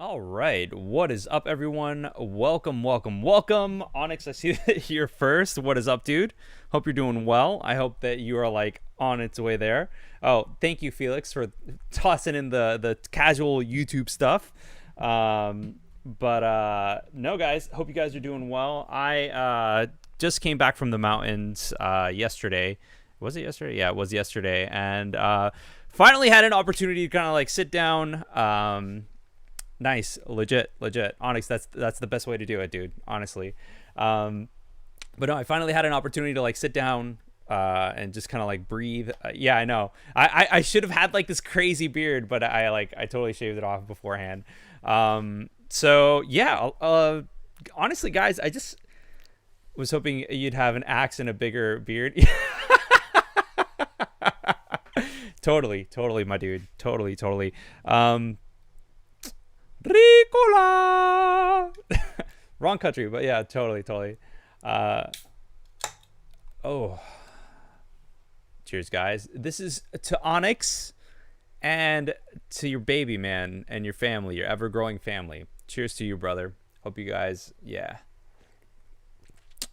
All right, what is up, everyone? Welcome. Onyx, I see that you're first. What is up, dude? Hope you're doing well. I hope that you are like on its way there. Oh, thank you, Felix, for tossing in the casual YouTube stuff. But no, guys, hope you guys are doing well. I just came back from the mountains yesterday. Was it yesterday? Yeah, it was yesterday, and finally had an opportunity to kind of like sit down. Nice, legit. Onyx, that's the best way to do it, dude. Honestly, but no, I finally had an opportunity to like sit down and just kind of like breathe. Yeah, I know. I should have had like this crazy beard, but I totally shaved it off beforehand. So yeah, honestly, guys, I just was hoping you'd have an axe and a bigger beard. Totally, my dude. Totally. Ricola. Wrong country, but yeah, totally. Oh, cheers, guys. This is to Onyx and to your baby, man, and your family, your ever-growing family. Cheers to you, brother. Hope you guys, yeah.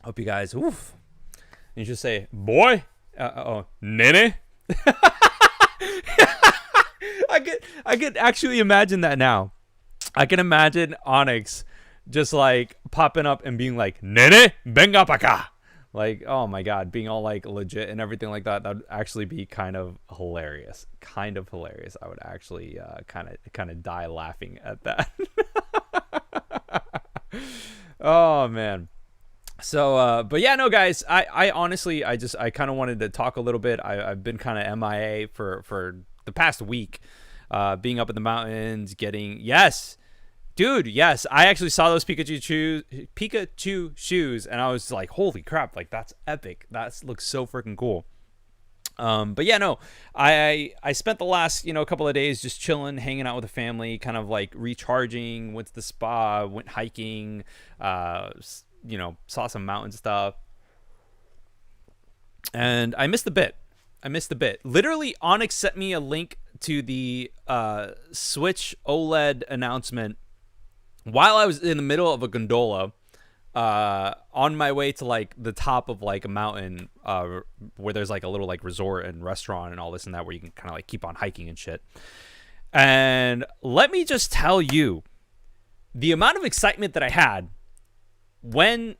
Hope you guys, oof. You should say, boy. Nene. I could actually imagine that now. I can imagine Onyx just like popping up and being like, Nene, venga pa acá. Like, oh my God, being all like legit and everything like that. That would actually be kind of hilarious. I would actually kind of die laughing at that. Oh man. So, but yeah, no, guys, I honestly, I kind of wanted to talk a little bit. I've been kind of MIA for the past week, being up in the mountains, yes, dude, yes, I actually saw those Pikachu shoes, and I was like, holy crap, like that's epic. That looks so freaking cool. But yeah, no, I spent the last, couple of days just chilling, hanging out with the family, kind of like recharging, went to the spa, went hiking, saw some mountain stuff. And I missed the bit. Literally, Onyx sent me a link to the Switch OLED announcement while I was in the middle of a gondola on my way to like the top of like a mountain where there's like a little like resort and restaurant and all this and that where you can kind of like keep on hiking and shit. And let me just tell you the amount of excitement that I had when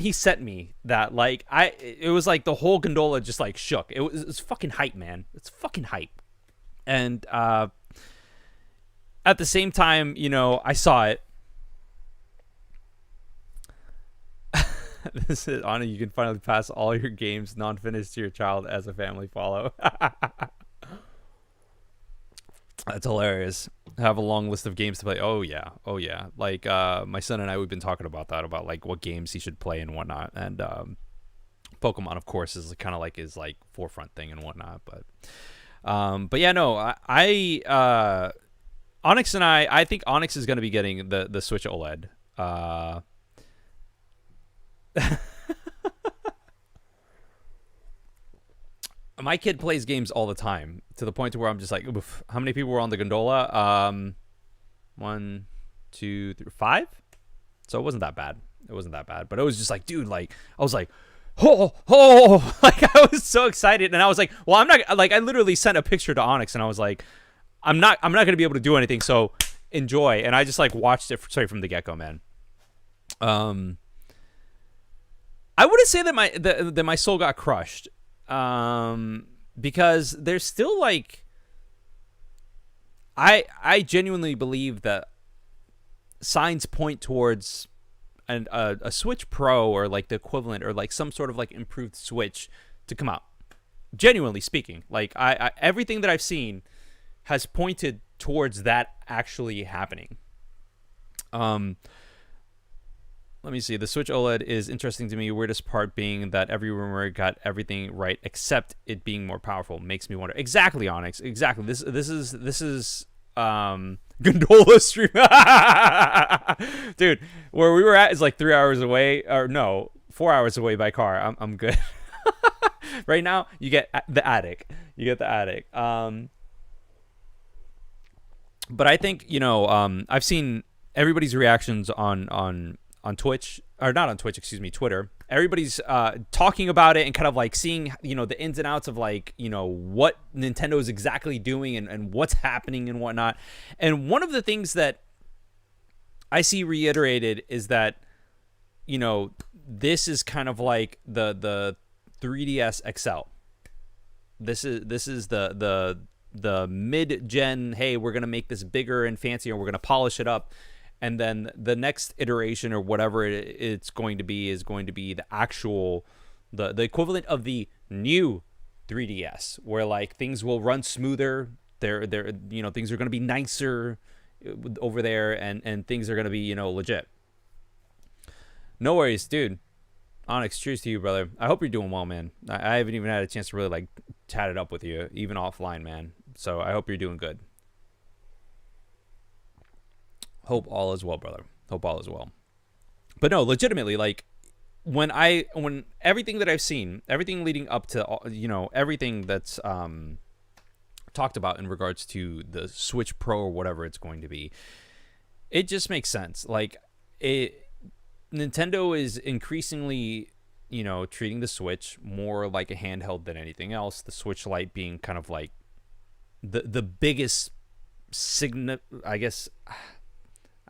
he sent me that, like, it was like the whole gondola just like shook. It's fucking hype, man. It's fucking hype. And at the same time, I saw it. This is Anna. You can finally pass all your games non-finished to your child as a family follow. That's hilarious. I have a long list of games to play. Oh yeah. Like my son and I, we've been talking about that, about like what games he should play and whatnot. And Pokemon, of course, is kind of like his like forefront thing and whatnot. But yeah, no, I Onyx and I think Onyx is going to be getting the Switch OLED. My kid plays games all the time to the point to where I'm just like, oof, how many people were on the gondola? 1, 2, 3, 5. So it wasn't that bad. But it was just like, dude, like I was like, oh, like I was so excited, and I was like, well, I'm not like, I literally sent a picture to Onyx, and I was like, I'm not gonna be able to do anything, so enjoy. And I just like watched it straight from the get go, man. I wouldn't say that my soul got crushed. Because there's still like, I genuinely believe that signs point towards a Switch Pro or like the equivalent or like some sort of like improved Switch to come out. Genuinely speaking, like I everything that I've seen has pointed towards that actually happening. Let me see. The Switch OLED is interesting to me. Weirdest part being that every rumor got everything right except it being more powerful. Makes me wonder. Exactly, Onyx. Exactly. This is gondola stream. Dude, where we were at is like 3 hours away, or no, 4 hours away by car. I'm good. Right now, you get the attic. But I think, I've seen everybody's reactions on Twitch, or not on Twitch, excuse me, Twitter. Everybody's talking about it and kind of like seeing, the ins and outs of like, what Nintendo is exactly doing and what's happening and whatnot. And one of the things that I see reiterated is that, this is kind of like the 3DS XL. This is the mid-gen, hey, we're going to make this bigger and fancier, we're going to polish it up. And then the next iteration or whatever it's going to be is going to be the actual, the equivalent of the new 3DS, where like things will run smoother. They're things are going to be nicer over there, and things are going to be, legit. No worries, dude. Onyx, cheers to you, brother. I hope you're doing well, man. I haven't even had a chance to really like chat it up with you, even offline, man. So I hope you're doing good. Hope all is well, brother. Hope all is well. But no, legitimately, like when everything that I've seen, everything leading up to, everything that's talked about in regards to the Switch Pro or whatever it's going to be, it just makes sense. Like Nintendo is increasingly, treating the Switch more like a handheld than anything else. The Switch Lite being kind of like the biggest I guess.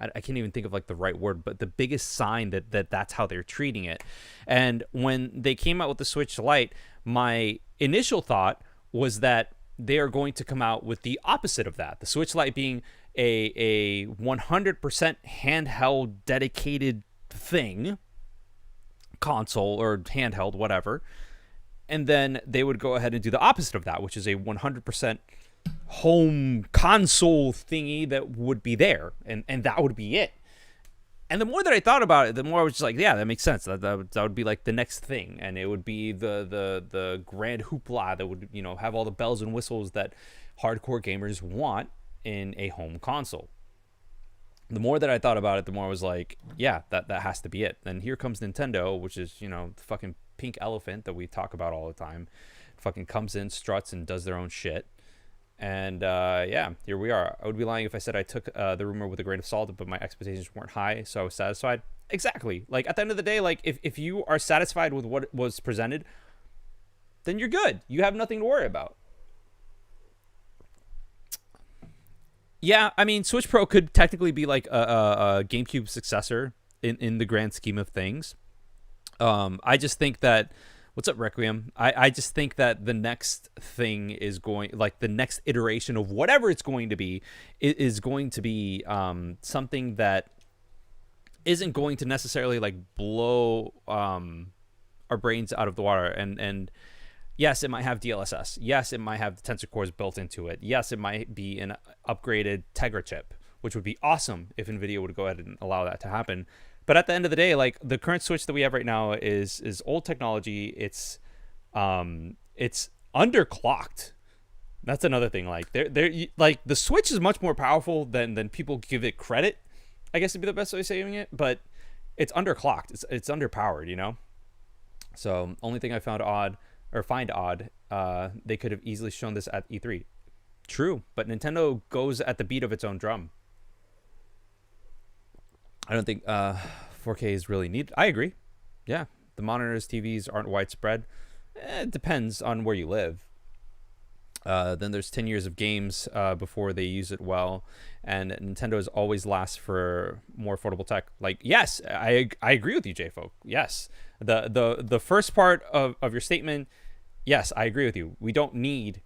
I can't even think of like the right word, but the biggest sign that's how they're treating it. And when they came out with the Switch Lite, my initial thought was that they are going to come out with the opposite of that. The Switch Lite being a 100% handheld dedicated thing, console or handheld, whatever. And then they would go ahead and do the opposite of that, which is a 100% home console thingy that would be there, and that would be it. And the more that I thought about it, the more I was just like, yeah, that makes sense. That would be like the next thing, and it would be the grand hoopla that would have all the bells and whistles that hardcore gamers want in a home console. The more that I thought about it, the more I was like, yeah, that has to be it. And here comes Nintendo, which is the fucking pink elephant that we talk about all the time. Fucking comes in, struts, and does their own shit. And yeah, here we are. I would be lying if I said I took the rumor with a grain of salt, but my expectations weren't high, so I was satisfied. Exactly. Like at the end of the day, like if you are satisfied with what was presented, then you're good. You have nothing to worry about. Yeah, I mean, Switch Pro could technically be like a GameCube successor in the grand scheme of things. I just think that. What's up, Requiem? I just think that the next thing is going, like the next iteration of whatever it's going to be, is going to be something that isn't going to necessarily like blow our brains out of the water. And yes, it might have DLSS. Yes, it might have the tensor cores built into it. Yes, it might be an upgraded Tegra chip, which would be awesome if NVIDIA would go ahead and allow that to happen. But at the end of the day, like the current Switch that we have right now is old technology. It's underclocked. That's another thing. Like they're like the Switch is much more powerful than people give it credit, I guess would be the best way of saying it. But it's underclocked. It's underpowered. So only thing I find odd, they could have easily shown this at E3. True, but Nintendo goes at the beat of its own drum. I don't think 4K is really needed. I agree. Yeah, the monitors, TVs aren't widespread. It depends on where you live. Then there's 10 years of games before they use it well, and Nintendo's always lasts for more affordable tech. Like, yes, I agree with you, J-Folk. Yes, the first part of your statement, yes, I agree with you. We don't need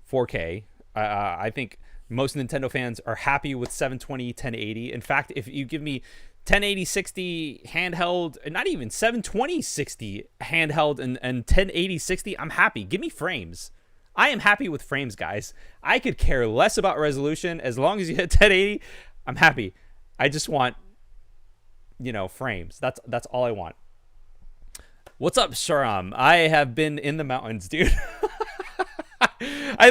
4K. I think most Nintendo fans are happy with 720, 1080. In fact, if you give me 1080, 60 handheld, not even 720, 60 handheld and 1080, 60, I'm happy. Give me frames. I am happy with frames, guys. I could care less about resolution. As long as you hit 1080, I'm happy. I just want, frames. That's all I want. What's up, Sharam? I have been in the mountains, dude. I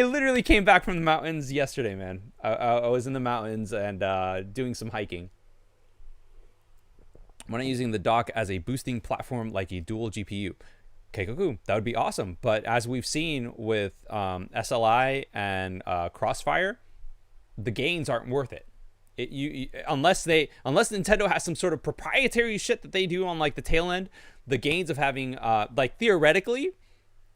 literally came back from the mountains yesterday, man. I was in the mountains and doing some hiking. When I'm using the dock as a boosting platform like a dual GPU. Okay, cool. That would be awesome. But as we've seen with SLI and Crossfire, the gains aren't worth it. Unless Nintendo has some sort of proprietary shit that they do on like the tail end, the gains of having like theoretically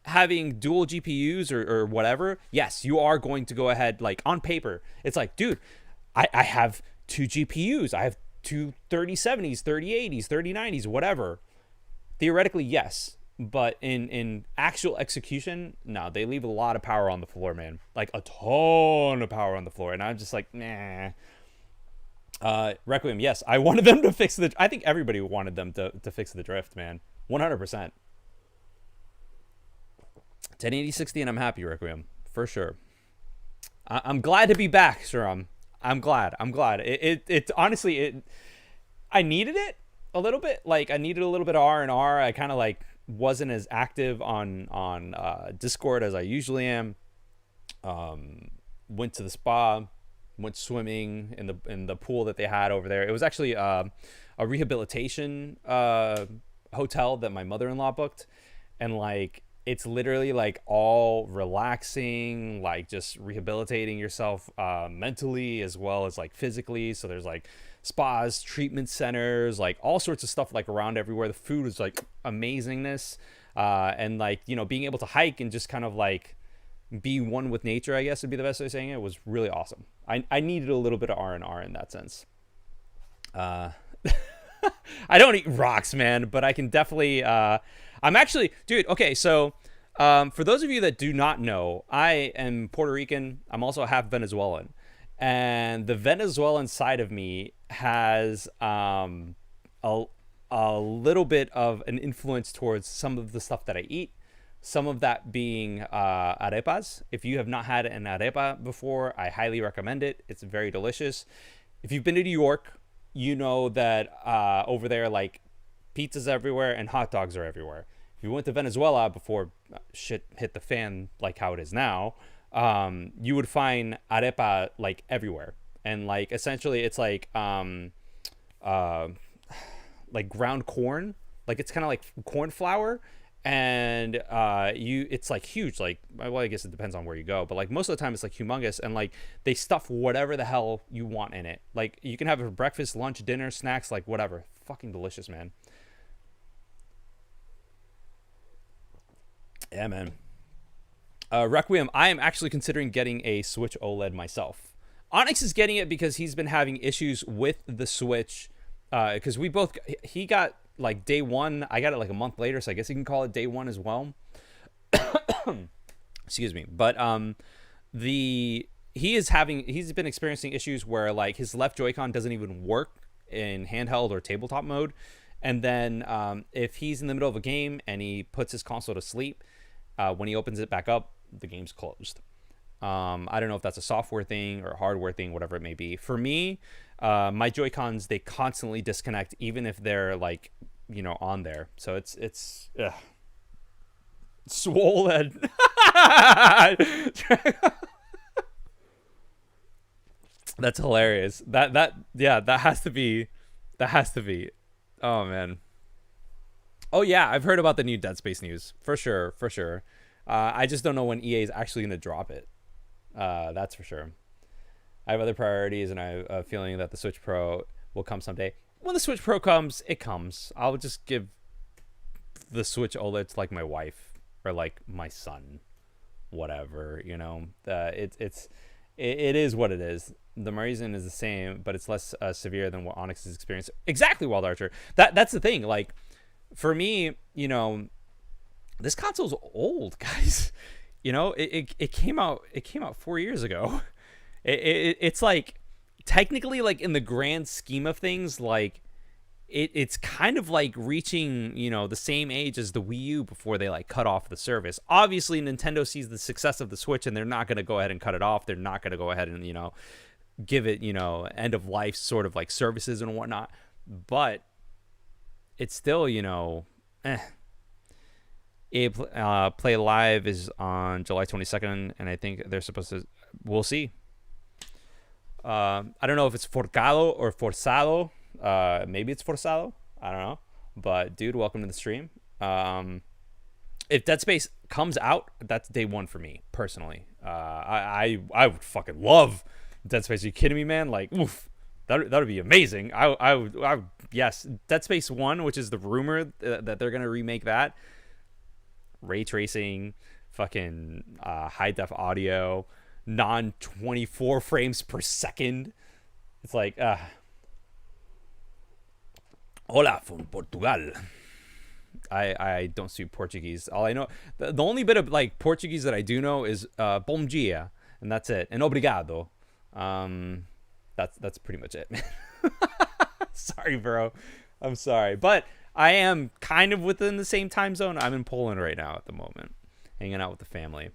having dual GPUs or whatever, yes, you are going to go ahead, like on paper, it's like, dude, I have two GPUs, I have two 3070s, 3080s, 3090s, whatever. Theoretically, yes. But in actual execution, no, they leave a lot of power on the floor, man. Like a ton of power on the floor. And I'm just like, nah. Requiem, yes. I wanted them to fix I think everybody wanted them to fix the drift, man. 100%. 1080 60 and I'm happy, Requiem. For sure. I'm glad to be back, Sharam. I'm glad. It honestly, I needed it a little bit. Like I needed a little bit of R&R. I kind of like wasn't as active on Discord as I usually am. Went to the spa, went swimming in the pool that they had over there. It was actually a rehabilitation hotel that my mother-in-law booked, and like it's literally like all relaxing, like just rehabilitating yourself mentally as well as like physically. So there's like spas, treatment centers, like all sorts of stuff like around everywhere. The food is like amazingness, and like, you know, being able to hike and just kind of like be one with nature, I guess would be the best way of saying it, was really awesome. I needed a little bit of R&R in that sense. I don't eat rocks, man, but I can definitely I'm actually, dude, okay, so for those of you that do not know, I am Puerto Rican. I'm also half Venezuelan. And the Venezuelan side of me has a little bit of an influence towards some of the stuff that I eat. Some of that being arepas. If you have not had an arepa before, I highly recommend it. It's very delicious. If you've been to New York, you know that over there, like, pizza's everywhere and hot dogs are everywhere. If you went to Venezuela before shit hit the fan like how it is now, you would find arepa like everywhere. And like essentially it's like ground corn. Like it's kind of like corn flour, and it's like huge. Like, well, I guess it depends on where you go, but like most of the time it's like humongous, and like they stuff whatever the hell you want in it. Like you can have it for breakfast, lunch, dinner, snacks, like whatever. Fucking delicious, man. Yeah, man. Requiem, I am actually considering getting a Switch OLED myself. Onyx is getting it because he's been having issues with the Switch. Because he got like day one. I got it like a month later, so I guess you can call it day one as well. Excuse me. But he's been experiencing issues where like his left Joy-Con doesn't even work in handheld or tabletop mode. And then if he's in the middle of a game and he puts his console to sleep, when he opens it back up, the game's closed. I don't know if that's a software thing or a hardware thing, whatever it may be. For me, my Joy-Cons, they constantly disconnect, even if they're like, you know, on there. So it's swollen. That's hilarious. That has to be. Oh man. Oh yeah, I've heard about the new Dead Space news for sure. I just don't know when EA is actually going to drop it. That's for sure. I have other priorities, and I have a feeling that the Switch Pro will come someday. When the Switch Pro comes, it comes. I'll just give the Switch OLED to like my wife or like my son, whatever. You know, it is what it is. The Marizon is the same, but it's less severe than what Onyx has experienced. Exactly, Wild Archer. That's the thing. Like, for me, you know, this console's old, guys. You know, it came out 4 years ago. It's like technically, like in the grand scheme of things, like it's kind of like reaching, you know, the same age as the Wii U before they like cut off the service. Obviously, Nintendo sees the success of the Switch, and they're not going to go ahead and cut it off. They're not going to go ahead and, you know, give it, you know, end of life sort of like services and whatnot. But it's still, you know, EA Play Live is on July 22nd, and I think they're supposed to. We'll see. I don't know if it's Forcado or Forzado. Maybe it's Forzado. I don't know. But dude, welcome to the stream. If Dead Space comes out, that's day one for me personally. I would fucking love Dead Space, are you kidding me, man? Like, oof, that would be amazing. Yes, Dead Space 1, which is the rumor that they're gonna remake that. Ray tracing, fucking high def audio, non 24 frames per second. It's like, hola from Portugal. I don't speak Portuguese. All I know, the only bit of like Portuguese that I do know is bom dia, and that's it. And obrigado. That's pretty much it. Sorry, bro. I'm sorry, but I am kind of within the same time zone. I'm in Poland right now at the moment, hanging out with the family.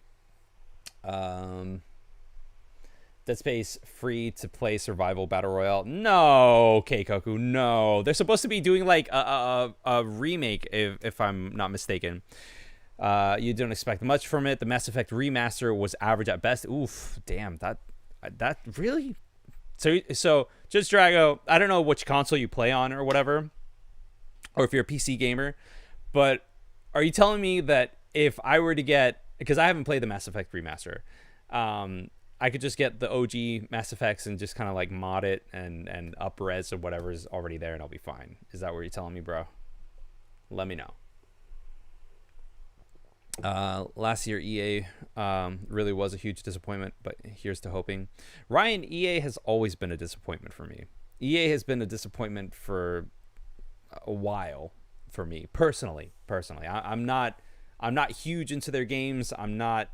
Dead Space free to play survival battle royale. No, Keikoku, no. They're supposed to be doing like a remake, if I'm not mistaken. You don't expect much from it. The Mass Effect remaster was average at best. Oof, damn, that really. So just Drago. I don't know which console you play on or whatever, or if you're a PC gamer, but are you telling me that if I were to get, because I haven't played the Mass Effect remaster, I could just get the OG Mass Effects and just kind of like mod it and up res or whatever is already there and I'll be fine. Is that what you're telling me, bro? Let me know. Last year EA really was a huge disappointment, but here's to hoping. Ryan, EA has always been a disappointment for me. EA has been a disappointment for a while for me personally. I'm not huge into their games. I'm not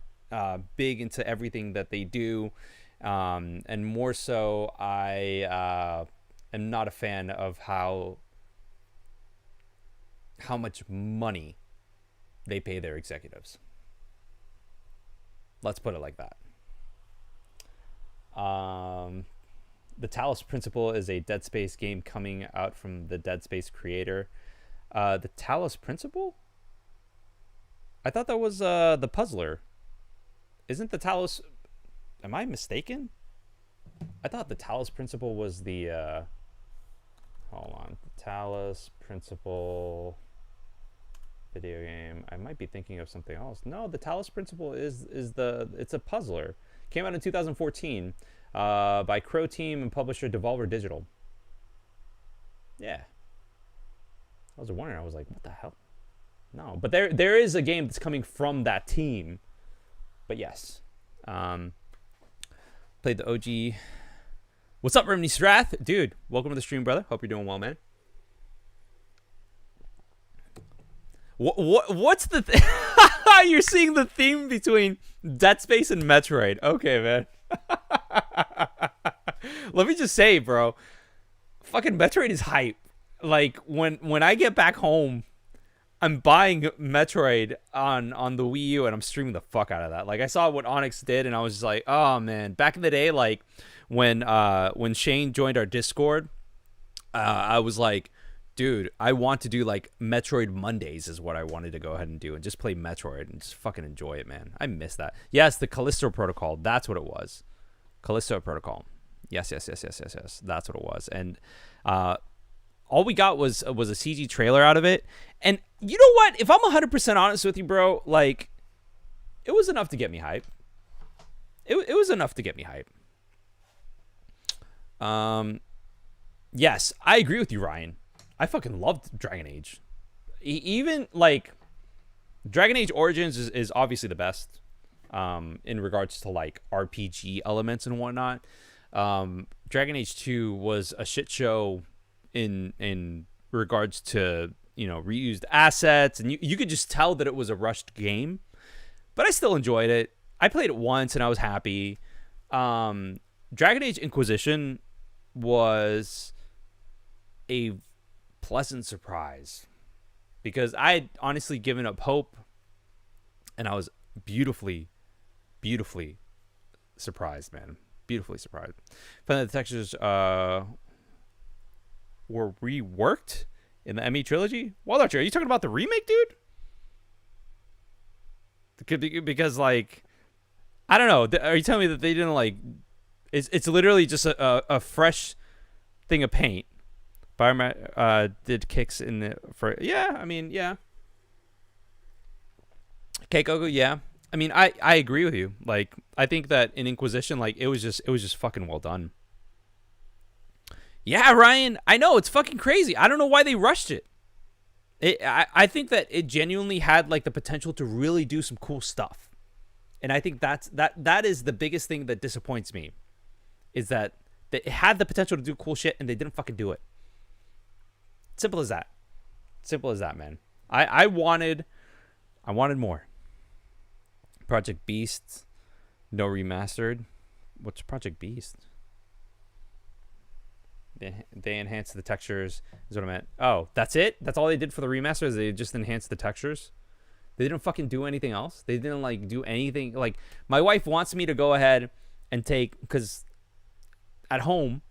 big into everything that they do, and more so I am not a fan of how much money they pay their executives. Let's put it like that. The Talos Principle is a Dead Space game coming out from the Dead Space creator. The Talos Principle? I thought that was the Puzzler. Isn't the Talos... Am I mistaken? I thought the Talos Principle was the... Hold on. The Talos Principle... video game. I might be thinking of something else. No, the Talos Principle is it's a puzzler. Came out in 2014 by Crow Team and publisher Devolver Digital. Yeah. I was wondering. I was like, what the hell? No, but there is a game that's coming from that team. But yes. Played the OG. What's up, Remney Strath? Dude, welcome to the stream, brother. Hope you're doing well, man. What's the you're seeing the theme between Dead Space and Metroid. Okay, man. Let me just say, bro, fucking Metroid is hype. Like when I get back home, I'm buying Metroid on the Wii U and I'm streaming the fuck out of that. Like I saw what Onyx did and I was just like, oh man. Back in the day, like when Shayne joined our Discord, I was like, dude, I want to do like Metroid Mondays is what I wanted to go ahead and do and just play Metroid and just fucking enjoy it, man. I miss that. Yes, the Callisto Protocol. That's what it was. Callisto Protocol. Yes. That's what it was. And all we got was a CG trailer out of it. And you know what? If I'm 100% honest with you, bro, like it was enough to get me hype. It was enough to get me hype. Yes, I agree with you, Ryan. I fucking loved Dragon Age. Even like Dragon Age Origins is obviously the best in regards to like RPG elements and whatnot. Dragon Age 2 was a shit show in regards to, you know, reused assets, and you could just tell that it was a rushed game, but I still enjoyed it. I played it once and I was happy. Dragon Age Inquisition was a pleasant surprise because I had honestly given up hope and I was beautifully surprised, man. Beautifully surprised. Found that the textures were reworked in the ME trilogy. Well, are you talking about the remake, dude? Because like, I don't know. Are you telling me that they didn't like? It's literally just a fresh thing of paint. Biomat did kicks in the for yeah. I mean yeah. Keikoku, yeah. I mean, I agree with you. Like, I think that in Inquisition, like, it was just fucking well done. Yeah, Ryan, I know it's fucking crazy. I don't know why they rushed it. I think that it genuinely had like the potential to really do some cool stuff, and I think that is the biggest thing that disappoints me, is that it had the potential to do cool shit and they didn't fucking do it. Simple as that. Simple as that, man. I wanted more. Project Beast, no remastered. What's Project Beast? They enhanced the textures, is what I meant. Oh, that's it? That's all they did for the remaster, is they just enhanced the textures? They didn't fucking do anything else? They didn't, like, do anything? Like, my wife wants me to go ahead and take... Because at home,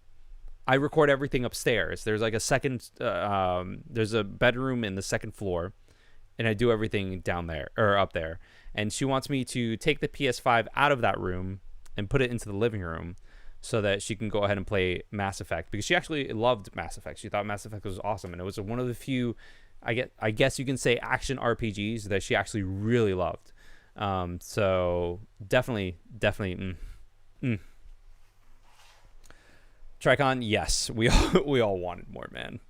I record everything upstairs. There's, like, a second... there's a bedroom in the second floor, and I do everything down there, or up there. And she wants me to take the PS5 out of that room and put it into the living room, so that she can go ahead and play Mass Effect, because she actually loved Mass Effect. She thought Mass Effect was awesome, and it was one of the few, I guess you can say, action RPGs that she actually really loved. So definitely. Tricon, yes, we all wanted more, man.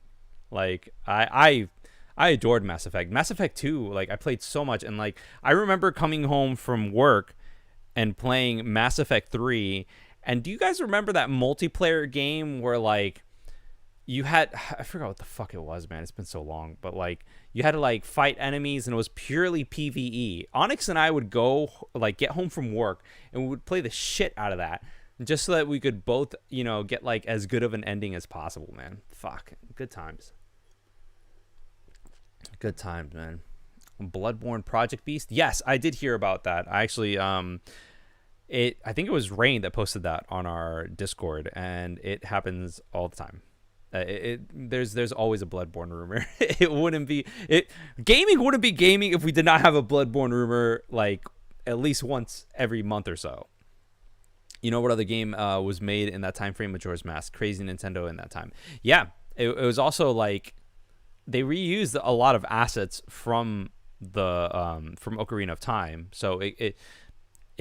Like I adored Mass Effect. Mass Effect 2, like, I played so much, and like I remember coming home from work and playing Mass Effect 3. And do you guys remember that multiplayer game where, like, you had... I forgot what the fuck it was, man. It's been so long. But, like, you had to, like, fight enemies, and it was purely PvE. Onyx and I would go, like, get home from work, and we would play the shit out of that, just so that we could both, you know, get, like, as good of an ending as possible, man. Fuck. Good times. Good times, man. Bloodborne Project Beast? Yes, I did hear about that. I actually... I think it was Rain that posted that on our Discord, and it happens all the time. There's always a Bloodborne rumor. Gaming wouldn't be gaming if we did not have a Bloodborne rumor, like, at least once every month or so. You know what other game was made in that time frame? Majora's Mask. Crazy Nintendo in that time. Yeah, it was also like they reused a lot of assets from from Ocarina of Time, so it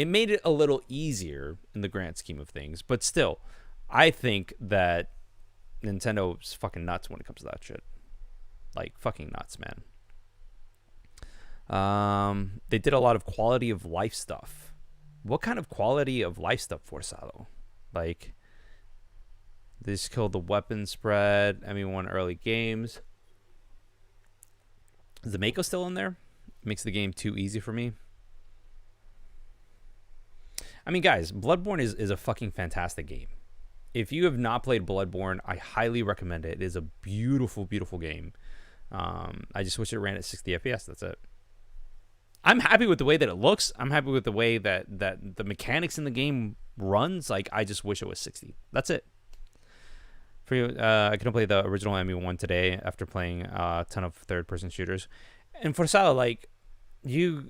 made it a little easier in the grand scheme of things. But still, I think that Nintendo's fucking nuts when it comes to that shit. Like, fucking nuts, man. They did a lot of quality of life stuff. What kind of quality of life stuff for Salo? Like, they just killed the weapon spread. I mean, won early games. Is the Mako still in there? Makes the game too easy for me. I mean, guys, Bloodborne is a fucking fantastic game. If you have not played Bloodborne, I highly recommend it. It is a beautiful, beautiful game. I just wish it ran at 60 FPS. That's it. I'm happy with the way that it looks. I'm happy with the way that the mechanics in the game runs. Like, I just wish it was 60. That's it. For you, I couldn't play the original ME1 today after playing a ton of third-person shooters. And for Sala, like, you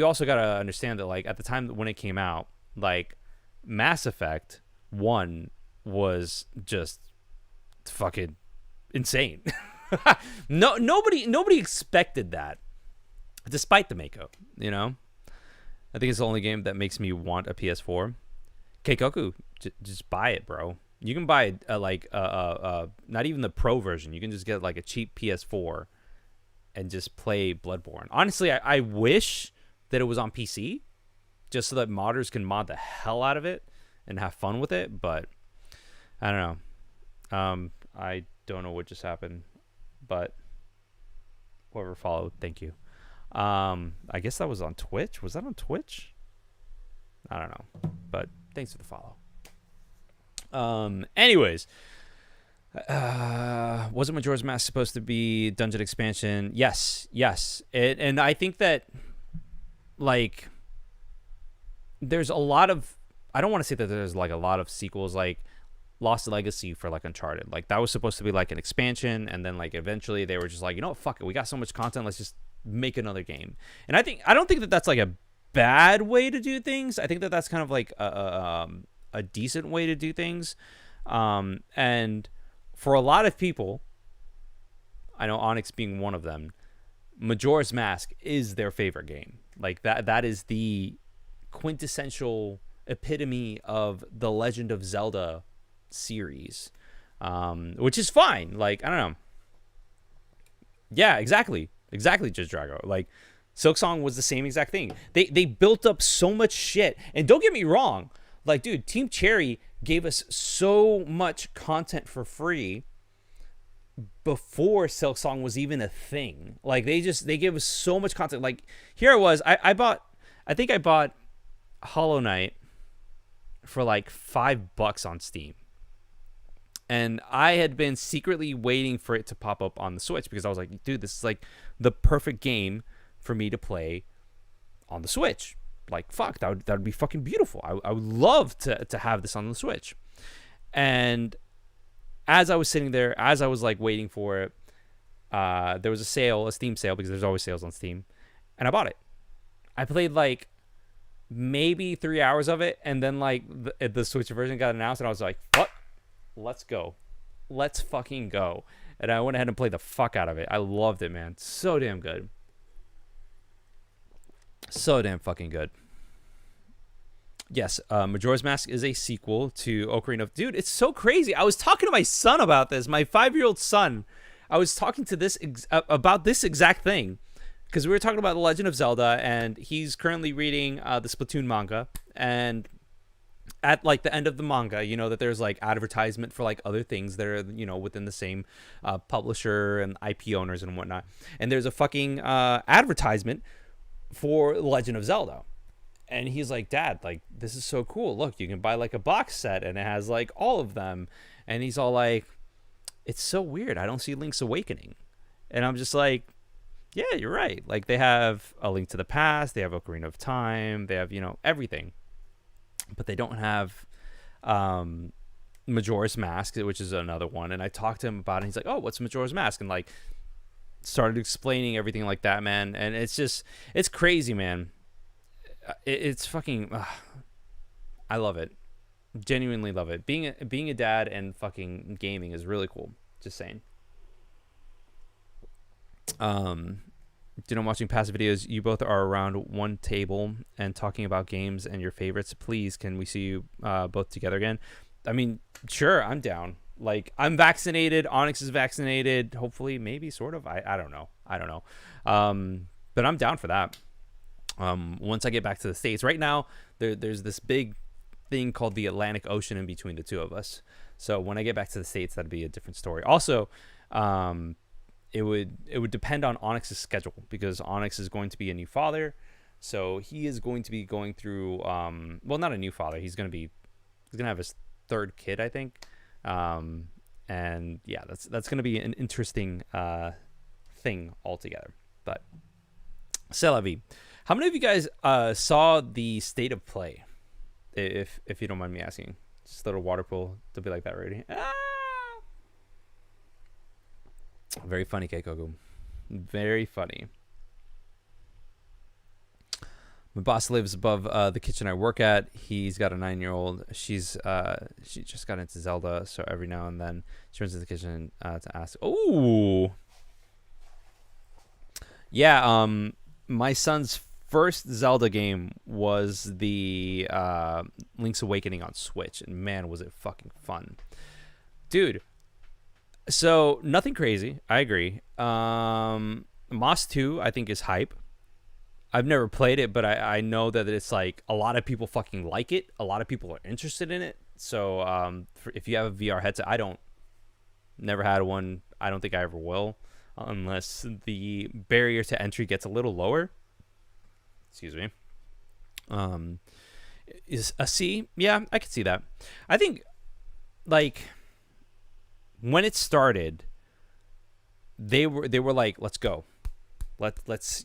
also got to understand that, like, at the time when it came out, like, Mass Effect 1 was just fucking insane. Nobody expected that, despite the Mako, you know? I think it's the only game that makes me want a PS4. Keikoku, just buy it, bro. You can buy not even the Pro version. You can just get, like, a cheap PS4 and just play Bloodborne. Honestly, I wish that it was on PC, just so that modders can mod the hell out of it and have fun with it, but I don't know. I don't know what just happened, but whoever followed, thank you. I guess that was on Twitch. Was that on Twitch? I don't know, but thanks for the follow. Anyways, wasn't Majora's Mask supposed to be dungeon expansion? Yes. And I think that, like, there's a lot of, I don't want to say that there's, like, a lot of sequels, like Lost Legacy for, like, Uncharted. Like, that was supposed to be, like, an expansion, and then, like, eventually they were just like, you know what, fuck it, we got so much content, let's just make another game. And I don't think that that's, like, a bad way to do things. I think that that's kind of, like, a decent way to do things. And for a lot of people, I know Onyx being one of them, Majora's Mask is their favorite game. Like that is the quintessential epitome of the Legend of Zelda series, which is fine. Like, I don't know. Yeah, exactly. Exactly, Judge Drago. Like, Silksong was the same exact thing. They built up so much shit. And don't get me wrong. Like, dude, Team Cherry gave us so much content for free before Silksong was even a thing. Like, they gave us so much content. Like, here I was. I think I bought Hollow Knight for like $5 on Steam. And I had been secretly waiting for it to pop up on the Switch because I was like, dude, this is like the perfect game for me to play on the Switch. Like, fuck, that would be fucking beautiful. I would love to have this on the Switch. And as I was sitting there, as I was like waiting for it, there was a Steam sale, because there's always sales on Steam, and I bought it. I played like maybe 3 hours of it, and then like the Switch version got announced, and I was like, fuck. Let's go. Let's fucking go. And I went ahead and played the fuck out of it. I loved it, man. So damn good. So damn fucking good. Yes, Majora's Mask is a sequel to Ocarina of... Dude, it's so crazy. I was talking to my son about this. My 5-year-old son. I was talking to this about this exact thing. Because we were talking about The Legend of Zelda, and he's currently reading the Splatoon manga. And... at like the end of the manga, you know, that there's like advertisement for like other things that are, you know, within the same publisher and IP owners and whatnot. And there's a fucking advertisement for Legend of Zelda. And he's like, Dad, like, this is so cool. Look, you can buy like a box set and it has like all of them. And he's all like, it's so weird. I don't see Link's Awakening. And I'm just like, yeah, you're right. Like, they have A Link to the Past. They have Ocarina of Time. They have, you know, everything. But they don't have Majora's Mask, which is another one. And I talked to him about it. And he's like, oh, what's Majora's Mask? And like started explaining everything like that, man. And it's just, it's crazy, man. It's fucking, I love it. Genuinely love it. Being a dad and fucking gaming is really cool. Just saying. I'm watching past videos. You both are around one table and talking about games and your favorites. Please, can we see you both together again? I mean, sure, I'm down. Like, I'm vaccinated. Onyx is vaccinated. Hopefully, maybe, sort of. I don't know. But I'm down for that. Once I get back to the States. Right now, there's this big thing called the Atlantic Ocean in between the two of us. So when I get back to the States, that'd be a different story. Also, it would depend on Onyx's schedule, because Onyx is going to be a new father. So he is going to be going through, well, not a new father. He's going to have his third kid, I think. And yeah, that's going to be an interesting thing altogether. But c'est la vie. How many of you guys saw the State of Play? If you don't mind me asking, just a little water pool to be like that already. Very funny, Keikoku. Very funny. My boss lives above the kitchen I work at. He's got a 9-year-old. She just got into Zelda, so every now and then she runs to the kitchen to ask. Oh, yeah. My son's first Zelda game was the Link's Awakening on Switch, and man, was it fucking fun, dude. So nothing crazy. I agree. Moss 2, I think, is hype. I've never played it, but I know that it's like a lot of people fucking like it. A lot of people are interested in it. So if you have a VR headset, never had one. I don't think I ever will, unless the barrier to entry gets a little lower. Excuse me. Is a C? Yeah, I could see that. I think, like, when it started, they were like, let's go. Let's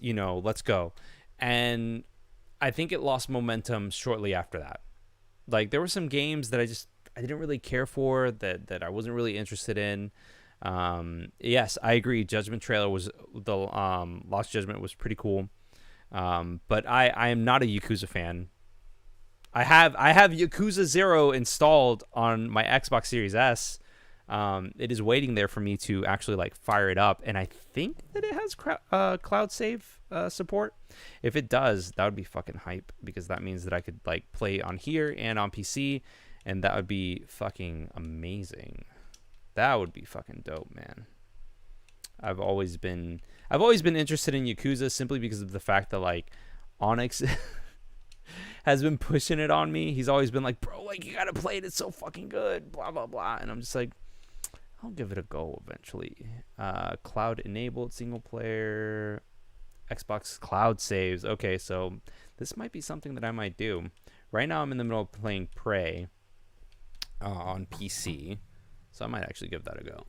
go. And I think it lost momentum shortly after that. Like, there were some games that I didn't really care for, that I wasn't really interested in. Yes, I agree. Judgment trailer was the Lost Judgment was pretty cool. But I am not a Yakuza fan. I have Yakuza 0 installed on my Xbox Series S. It is waiting there for me to actually like fire it up, and I think that it has cloud save support. If it does, that would be fucking hype, because that means that I could like play on here and on PC, and that would be fucking amazing. That would be fucking dope, man. I've always been interested in Yakuza simply because of the fact that like Onyx has been pushing it on me. He's always been like, bro, like you gotta play it. It's so fucking good. Blah blah blah. And I'm just like, I'll give it a go eventually. Cloud enabled single player, Xbox cloud saves. Okay, so this might be something that I might do. Right now I'm in the middle of playing Prey on PC, so I might actually give that a go.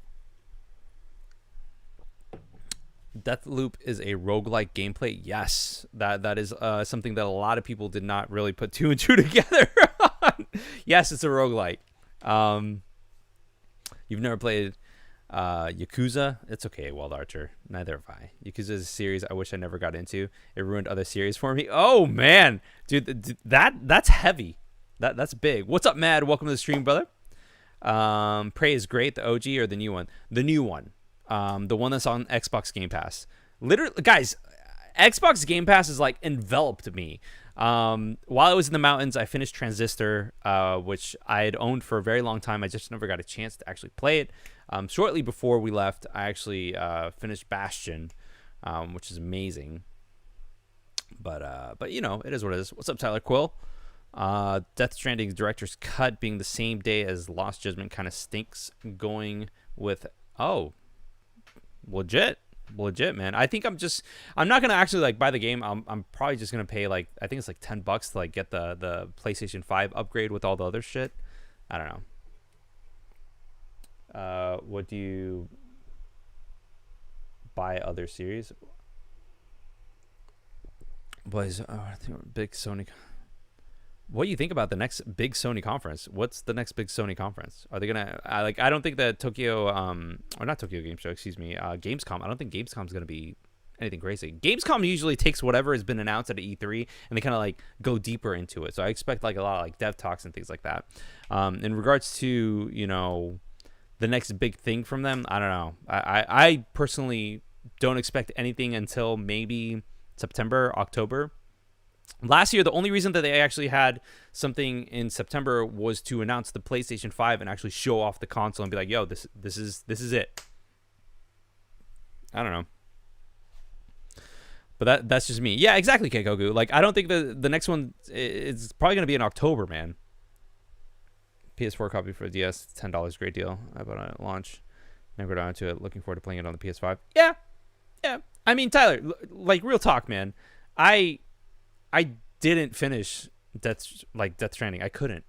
Deathloop is a roguelike gameplay. Yes, that is something that a lot of people did not really put two and two together on. Yes, it's a roguelike. You've never played Yakuza? It's okay, Wild Archer. Neither have I. Yakuza is a series I wish I never got into. It ruined other series for me. Oh man, dude, that's heavy. That's big. What's up, Mad? Welcome to the stream, brother. Prey is great. The OG or the new one? The new one. The one that's on Xbox Game Pass. Literally, guys, Xbox Game Pass has like enveloped me. While I was in the mountains, I finished Transistor, which I had owned for a very long time. I just never got a chance to actually play it. Shortly before we left, I actually finished Bastion, which is amazing. But you know, it is what it is. What's up, Tyler Quill? Death Stranding's director's cut being the same day as Lost Judgment kind of stinks. Going with legit, man. I think I'm not gonna actually like buy the game. I'm probably just gonna pay like, I think it's like $10 to like get the PlayStation 5 upgrade with all the other shit. I don't know. What do you buy other series? Boys, I think big Sony. What do you think about the next big Sony conference? What's the next big Sony conference? Are they gonna I don't think that Tokyo or not Tokyo Game Show, excuse me, Gamescom. I don't think Gamescom's gonna be anything crazy. Gamescom usually takes whatever has been announced at E3 and they kind of like go deeper into it. So I expect like a lot of like dev talks and things like that. In regards to, you know, the next big thing from them, I don't know. I personally don't expect anything until maybe September, October. Last year, the only reason that they actually had something in September was to announce the PlayStation 5 and actually show off the console and be like, "Yo, this is it." I don't know, but that's just me. Yeah, exactly, Keikogu. Like, I don't think the next one is probably gonna be in October, man. PS4 copy for DS, $10, great deal. I bought it at launch. Never got onto it. Looking forward to playing it on the PS5. Yeah. I mean, Tyler, like real talk, man. I didn't finish Death Stranding. I couldn't.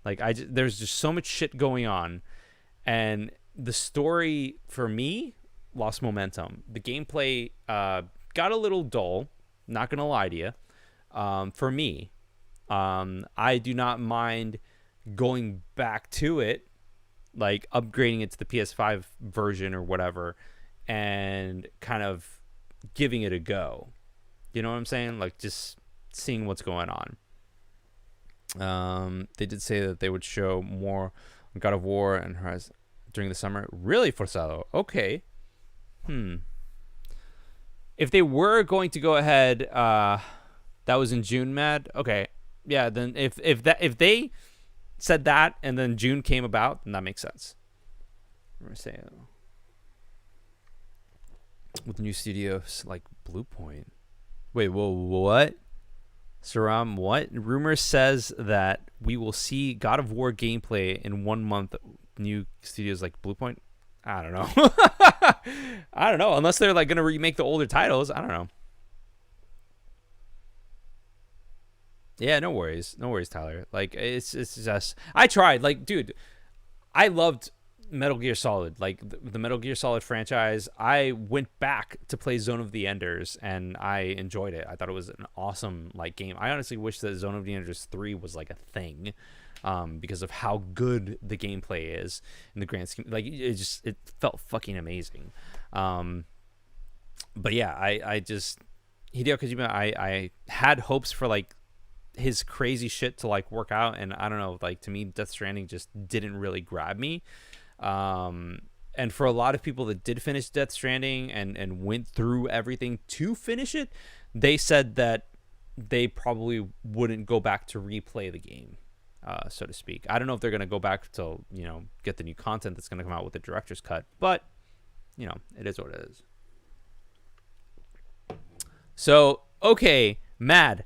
Like there's just so much shit going on, and the story for me lost momentum. The gameplay got a little dull. Not gonna lie to you. For me, I do not mind going back to it, like upgrading it to the PS5 version or whatever, and kind of giving it a go. You know what I'm saying? Like just seeing what's going on. They did say that they would show more God of War and Horizon during the summer. Really, Forzado? Okay. If they were going to go ahead, that was in June, Mad. Okay, yeah. Then if they said that and then June came about, then that makes sense. I'm gonna say with new studios like Blue Point. Wait, whoa, what? Saram, what? Rumor says that we will see God of War gameplay in 1 month. New studios like Blue Point. I don't know. I don't know. Unless they're like gonna remake the older titles. I don't know. Yeah, no worries, Tyler. Like it's just I tried. Like, dude, I loved Metal Gear Solid, like the Metal Gear Solid franchise. I went back to play Zone of the Enders and I enjoyed it. I thought it was an awesome like game. I honestly wish that Zone of the Enders 3 was like a thing, because of how good the gameplay is in the grand scheme. Like it felt fucking amazing. But yeah, I just Hideo Kojima, I had hopes for like his crazy shit to like work out, and I don't know, like to me Death Stranding just didn't really grab me. And for a lot of people that did finish Death Stranding and went through everything to finish it, they said that they probably wouldn't go back to replay the game, so to speak. I don't know if they're going to go back to, get the new content that's going to come out with the director's cut, but, it is what it is. So, okay, Mad,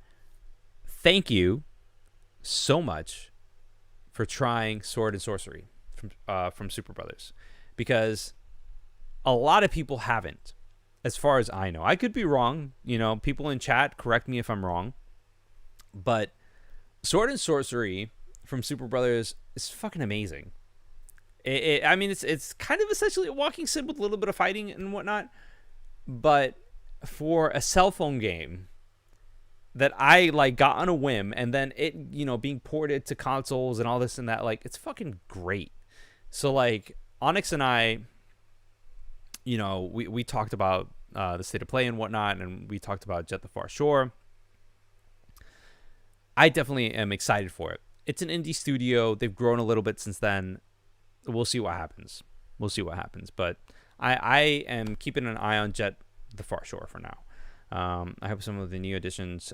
thank you so much for trying Sword and Sorcery from Super Brothers, because a lot of people haven't, as far as I know. I could be wrong. People in chat, correct me if I'm wrong. But Sword and Sorcery from Super Brothers is fucking amazing. It's kind of essentially a walking sim with a little bit of fighting and whatnot. But for a cell phone game that I got on a whim, and then it, being ported to consoles and all this and that, it's fucking great. So Onyx and I, we talked about the state of play and whatnot, and we talked about Jet the Far Shore. I definitely am excited for it. It's an indie studio. They've grown a little bit since then. We'll see what happens. But I am keeping an eye on Jet the Far Shore for now. I hope some of the new additions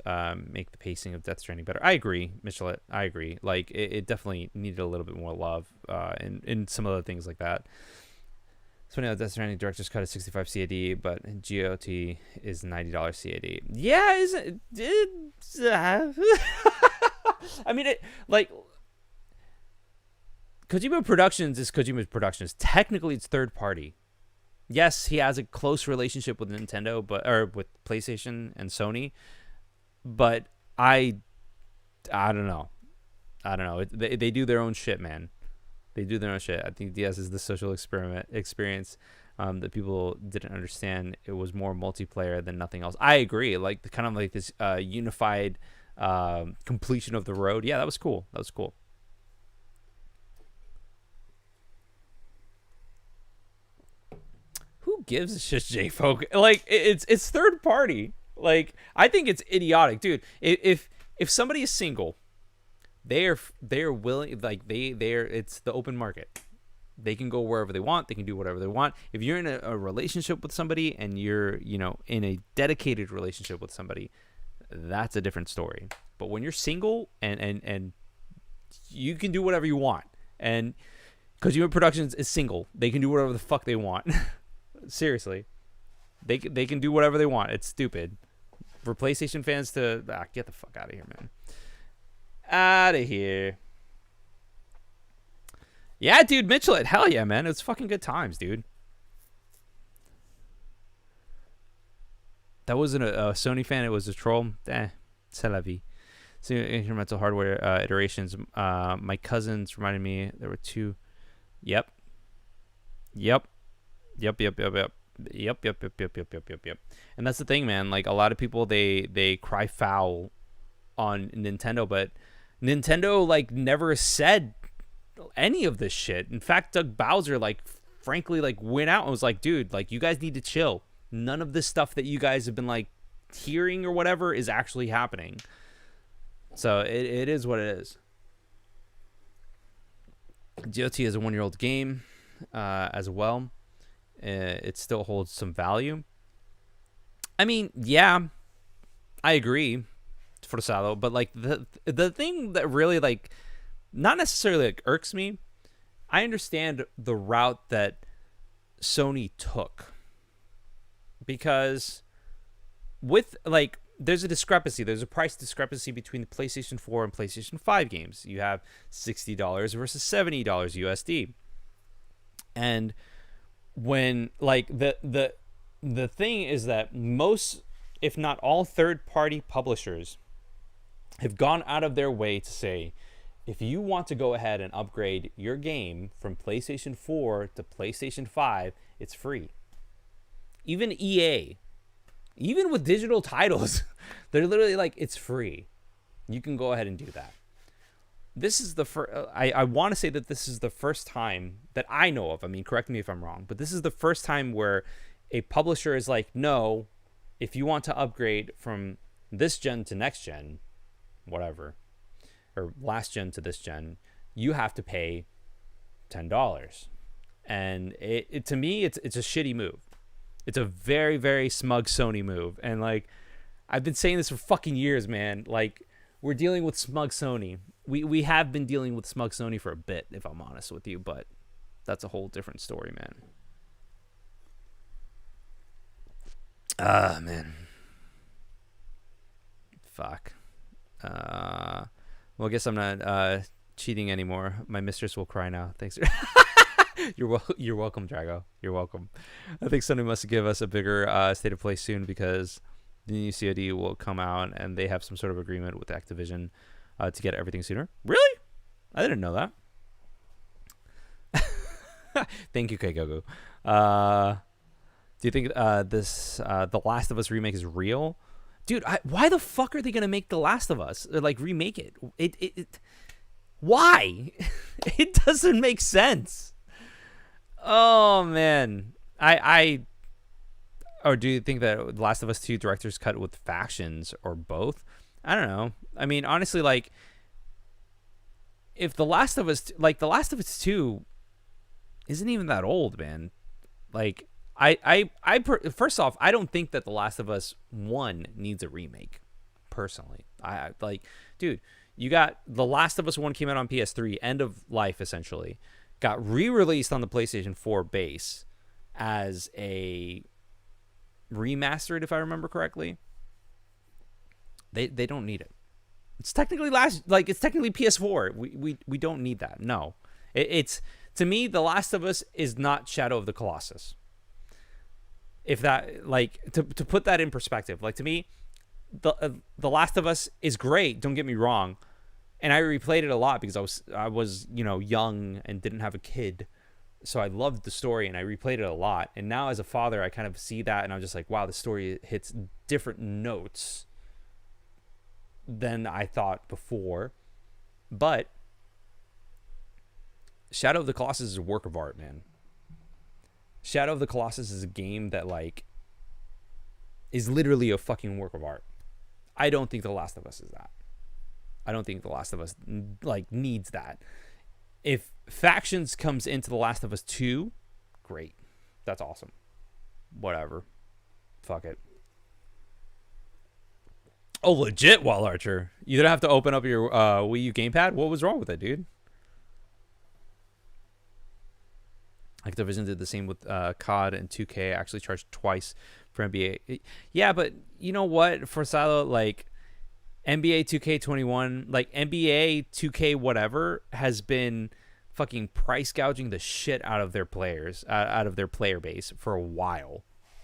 make the pacing of Death Stranding better. I agree, Michelet. I agree. It definitely needed a little bit more love in some other things like that. It's funny how Death Stranding director's cut is 65 CAD, but GOT is $90 CAD. Yeah, isn't it? Kojima Productions is Kojima Productions. Technically, it's third party. Yes, he has a close relationship with Nintendo, or with PlayStation and Sony, but I don't know. They do their own shit, man. They do their own shit. I think DS is the social experience that people didn't understand. It was more multiplayer than nothing else. I agree. This unified completion of the road. Yeah, that was cool. Who gives a shit, J-Folk? It's third party. I think it's idiotic, dude. If somebody is single, they're willing. It's the open market. They can go wherever they want. They can do whatever they want. If you're in a relationship with somebody and you're in a dedicated relationship with somebody, that's a different story. But when you're single and you can do whatever you want, and Kojima Productions is single, they can do whatever the fuck they want. Seriously, they can do whatever they want. It's stupid for PlayStation fans to get the fuck out of here, man. Out of here. Yeah, dude, Michelet, hell yeah, man. It's fucking good times, dude. That wasn't a Sony fan. It was a troll. C'est la vie. So incremental hardware iterations. My cousins reminded me there were two. Yep. And that's the thing, man. A lot of people, they cry foul on Nintendo, but Nintendo never said any of this shit. In fact, Doug Bowser frankly went out and was like, dude, you guys need to chill. None of this stuff that you guys have been hearing or whatever is actually happening. So it is what it is. GOT is a 1-year-old game as well. It still holds some value. I mean, yeah, I agree, Forzado, but the thing that really not necessarily irks me, I understand the route that Sony took, because with there's a discrepancy. There's a price discrepancy between the PlayStation 4 and PlayStation 5 games. You have $60 versus $70 USD, and when the thing is that most, if not all, third-party publishers have gone out of their way to say, if you want to go ahead and upgrade your game from PlayStation 4 to PlayStation 5, it's free. Even EA, even with digital titles, they're literally it's free. You can go ahead and do that. This is the first. I want to say that this is the first time that I know of. I mean, correct me if I'm wrong, but this is the first time where a publisher is no, if you want to upgrade from this gen to next gen, whatever, or last gen to this gen, you have to pay $10. And to me, it's a shitty move. It's a very, very smug Sony move. And like, I've been saying this for fucking years, man. Like, we're dealing with smug Sony. We have been dealing with smug Sony for a bit, if I'm honest with you, but that's a whole different story, man. Man. Fuck. Well, I guess I'm not cheating anymore. My mistress will cry now. Thanks. You're welcome, Drago. You're welcome. I think Sony must give us a bigger state of play soon, because the new COD will come out and they have some sort of agreement with Activision to get everything sooner. Really? I didn't know that. Thank you, Keikogu. Do you think this The Last of Us remake is real? Dude, why the fuck are they going to make The Last of Us? Or, like, remake it? Why? It doesn't make sense. Oh, man. Or do you think that The Last of Us 2 director's cut with factions, or both? I don't know. I mean, honestly, like, if The Last of Us 2 isn't even that old, man. Like, first off, I don't think that The Last of Us 1 needs a remake, personally. Dude, you got The Last of Us 1 came out on PS3, end of life, essentially. Got re-released on the PlayStation 4 base as a remastered, if I remember correctly. They don't need it. It's technically PS4. We don't need that. No. It's to me, The Last of Us is not Shadow of the Colossus. If that, like, to put that in perspective, like, to me, the Last of Us is great, don't get me wrong, and I replayed it a lot because I was young and didn't have a kid, so I loved the story and I replayed it a lot. And now as a father, I kind of see that and I'm just like, wow, the story hits different notes than I thought before. But Shadow of the Colossus is a work of art, man. Shadow of the Colossus is a game that, like, is literally a fucking work of art. I don't think The Last of Us is that. I don't think The Last of Us, like, needs that. If Factions comes into The Last of Us 2, great. That's awesome. Whatever. Fuck it. Oh, legit, Wall Archer. You didn't have to open up your Wii U gamepad? What was wrong with it, dude? Activision did the same with COD and 2K. Actually charged twice for NBA. Yeah, but you know what? For Silo, like, NBA 2K21, like, NBA 2K whatever has been fucking price gouging the shit out of their players, out of their player base for a while.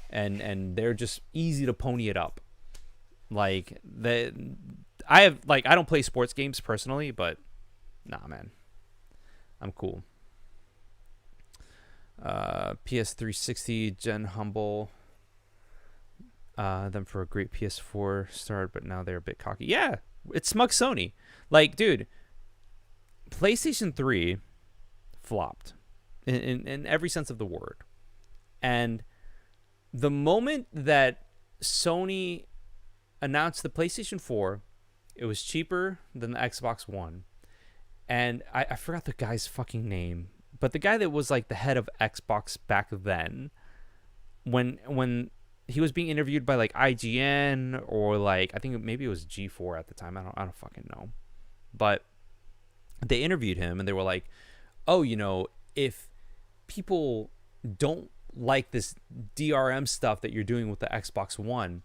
And they're just easy to pony it up. Like, I don't play sports games personally, but nah, man. I'm cool. PS360 Gen humble them for a great PS4 start, but now they're a bit cocky. Yeah, it's smug Sony. Like, dude, PlayStation 3 flopped in every sense of the word. And the moment that Sony announced the PlayStation 4, it was cheaper than the Xbox One. And I forgot the guy's fucking name. But the guy that was, like, the head of Xbox back then, when he was being interviewed by, like, IGN or, like, I think maybe it was G4 at the time. I don't fucking know. But they interviewed him and they were like, oh, if people don't like this DRM stuff that you're doing with the Xbox One,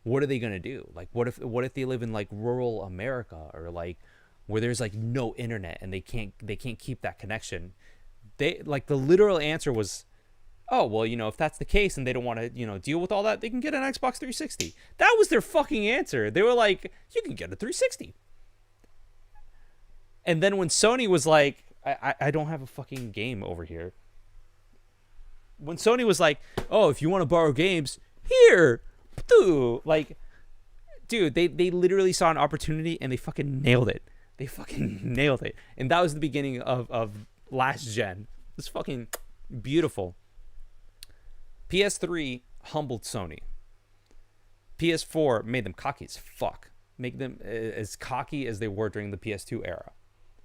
what are they going to do? Like, what if they live in, like, rural America, or, like, where there's, like, no internet and they can't keep that connection? They, like, the literal answer was, oh, well, if that's the case and they don't want to, deal with all that, they can get an Xbox 360. That was their fucking answer. They were like, you can get a 360. And then when Sony was like, I don't have a fucking game over here. When Sony was like, oh, if you want to borrow games, here. Like, dude, they literally saw an opportunity and they fucking nailed it. They fucking nailed it. And that was the beginning of last gen. It's fucking beautiful. PS3 humbled Sony. PS4 made them cocky as fuck. Make them as cocky as they were during the PS2 era.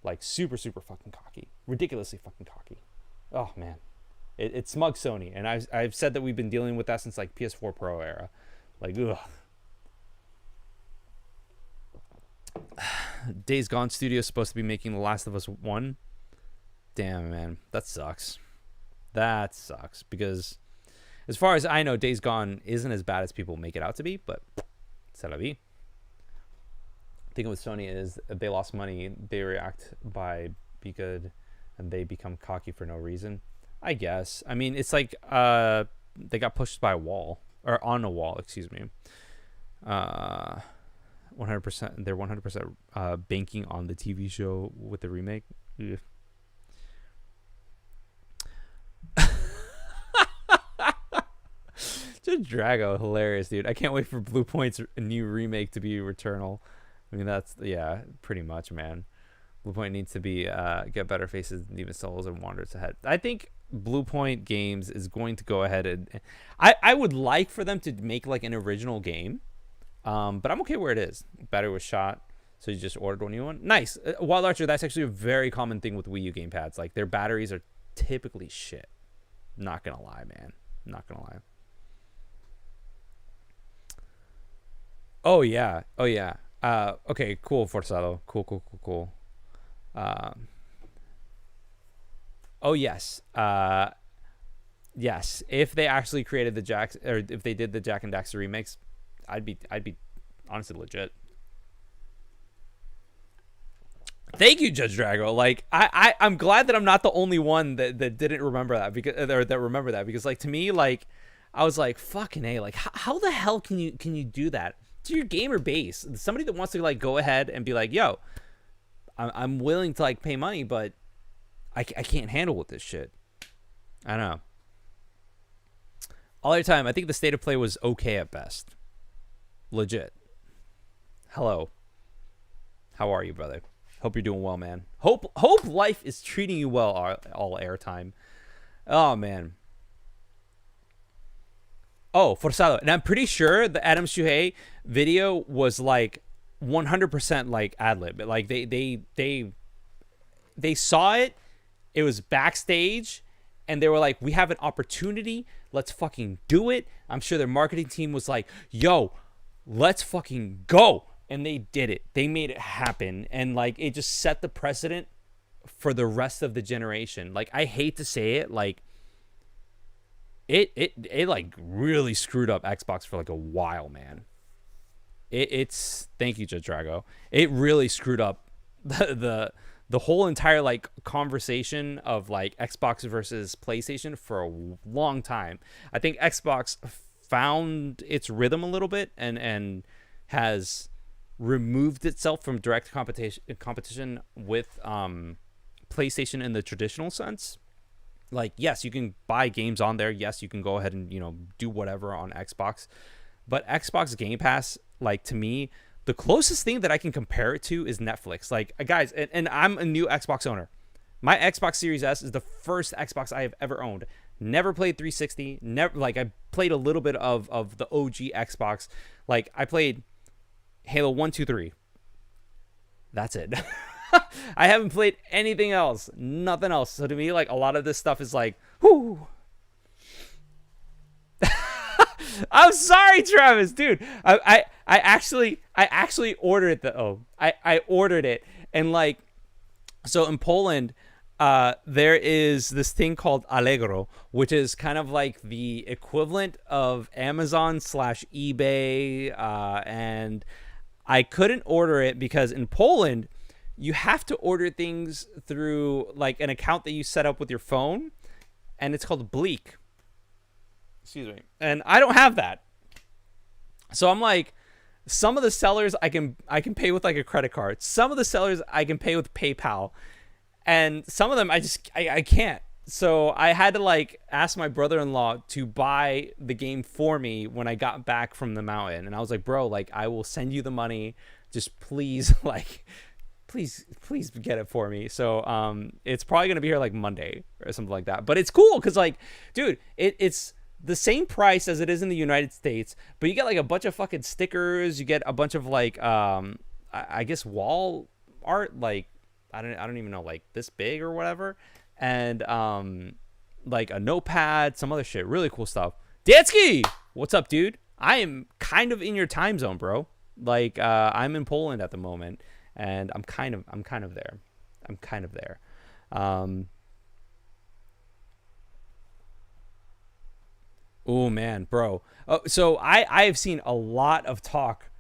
Like, super, super fucking cocky. Ridiculously fucking cocky. Oh, man. It's smug Sony, and I've said that we've been dealing with that since like PS4 Pro era. Like, ugh. Days Gone Studio is supposed to be making The Last of Us 1. Damn, man, that sucks. That sucks, because as far as I know, Days Gone isn't as bad as people make it out to be, but c'est la vie. The thing with Sony is they lost money, they react by be good, and they become cocky for no reason, I guess. I mean, it's like they got pushed by a wall, or on a wall, excuse me. 100%, they're 100% banking on the TV show with the remake. Ugh. Just Drago, hilarious, dude. I can't wait for Blue Point's new remake to be Returnal. I mean, that's, yeah, pretty much, man. Blue Point needs to be get better faces than Demon Souls and Wanderers ahead. I think Blue Point Games is going to go ahead and I would like for them to make like an original game, but I'm okay where it is. Battery was shot, so you just ordered a new one. Nice. Wild Archer, that's actually a very common thing with Wii U gamepads. Like, their batteries are typically shit. Not gonna lie, man. Not gonna lie. Oh yeah. Oh yeah. Okay, cool, Forzado. Cool. Oh yes. Yes. If they actually created the Jack, or if they did the Jack and Daxter remakes, I'd be honestly legit. Thank you, Judge Drago. Like, I'm glad that I'm not the only one that didn't remember that, because, or that remember that, because like, to me, like, I was like, fucking A, like, how the hell can you do that to your gamer base? Somebody that wants to like go ahead and be like, yo, I'm willing to like pay money, but I can't handle with this shit. I don't know. All the time, I think the state of play was okay at best. Legit. Hello. How are you, brother? Hope you're doing well, man. Hope life is treating you well all airtime. Oh, man. Oh, Forzado. And I'm pretty sure the Adam Shuhei video was like 100% like ad-lib. Like, they saw it. It was backstage, and they were like, we have an opportunity. Let's fucking do it. I'm sure their marketing team was like, yo, let's fucking go. And they did it. They made it happen. And like, it just set the precedent for the rest of the generation. Like, I hate to say it, like, it like really screwed up Xbox for like a while, man. It's thank you, Judge Drago. It really screwed up the whole entire like conversation of like Xbox versus PlayStation for a long time. I think Xbox found its rhythm a little bit and has removed itself from direct competition with PlayStation in the traditional sense. Like, yes, you can buy games on there. Yes, you can go ahead and, you know, do whatever on Xbox. But Xbox Game Pass, like, to me, the closest thing that I can compare it to is Netflix. Like, guys, and I'm a new Xbox owner. My Xbox Series S is the first Xbox I have ever owned. Never played 360. Never, like, I played a little bit of the OG Xbox. Like, I played Halo 1, 2, 3. That's it. I haven't played anything else. Nothing else. So to me, like, a lot of this stuff is like, whoo. I'm sorry, Travis, dude. I actually ordered it though. I ordered it, and like, so in Poland, there is this thing called Allegro, which is kind of like the equivalent of Amazon / eBay, and I couldn't order it because in Poland, you have to order things through like an account that you set up with your phone, and it's called Bleak. Excuse me. And I don't have that. So I'm like, some of the sellers I can pay with like a credit card. Some of the sellers I can pay with PayPal. And some of them I can't. So I had to like ask my brother-in-law to buy the game for me when I got back from the mountain. And I was like, bro, like, I will send you the money. Just please, like, please get it for me. So it's probably gonna be here like Monday or something like that. But it's cool because, like, dude, it's the same price as it is in the United States, but you get like a bunch of fucking stickers. You get a bunch of like I guess wall art, like I don't even know, like this big or whatever. And like a notepad, some other shit. Really cool stuff. Dansky, what's up, dude? I am kind of in your time zone, bro. Like I'm in Poland at the moment, and I'm kind of there. I'm kind of there. Oh man, bro. So I've seen a lot of talk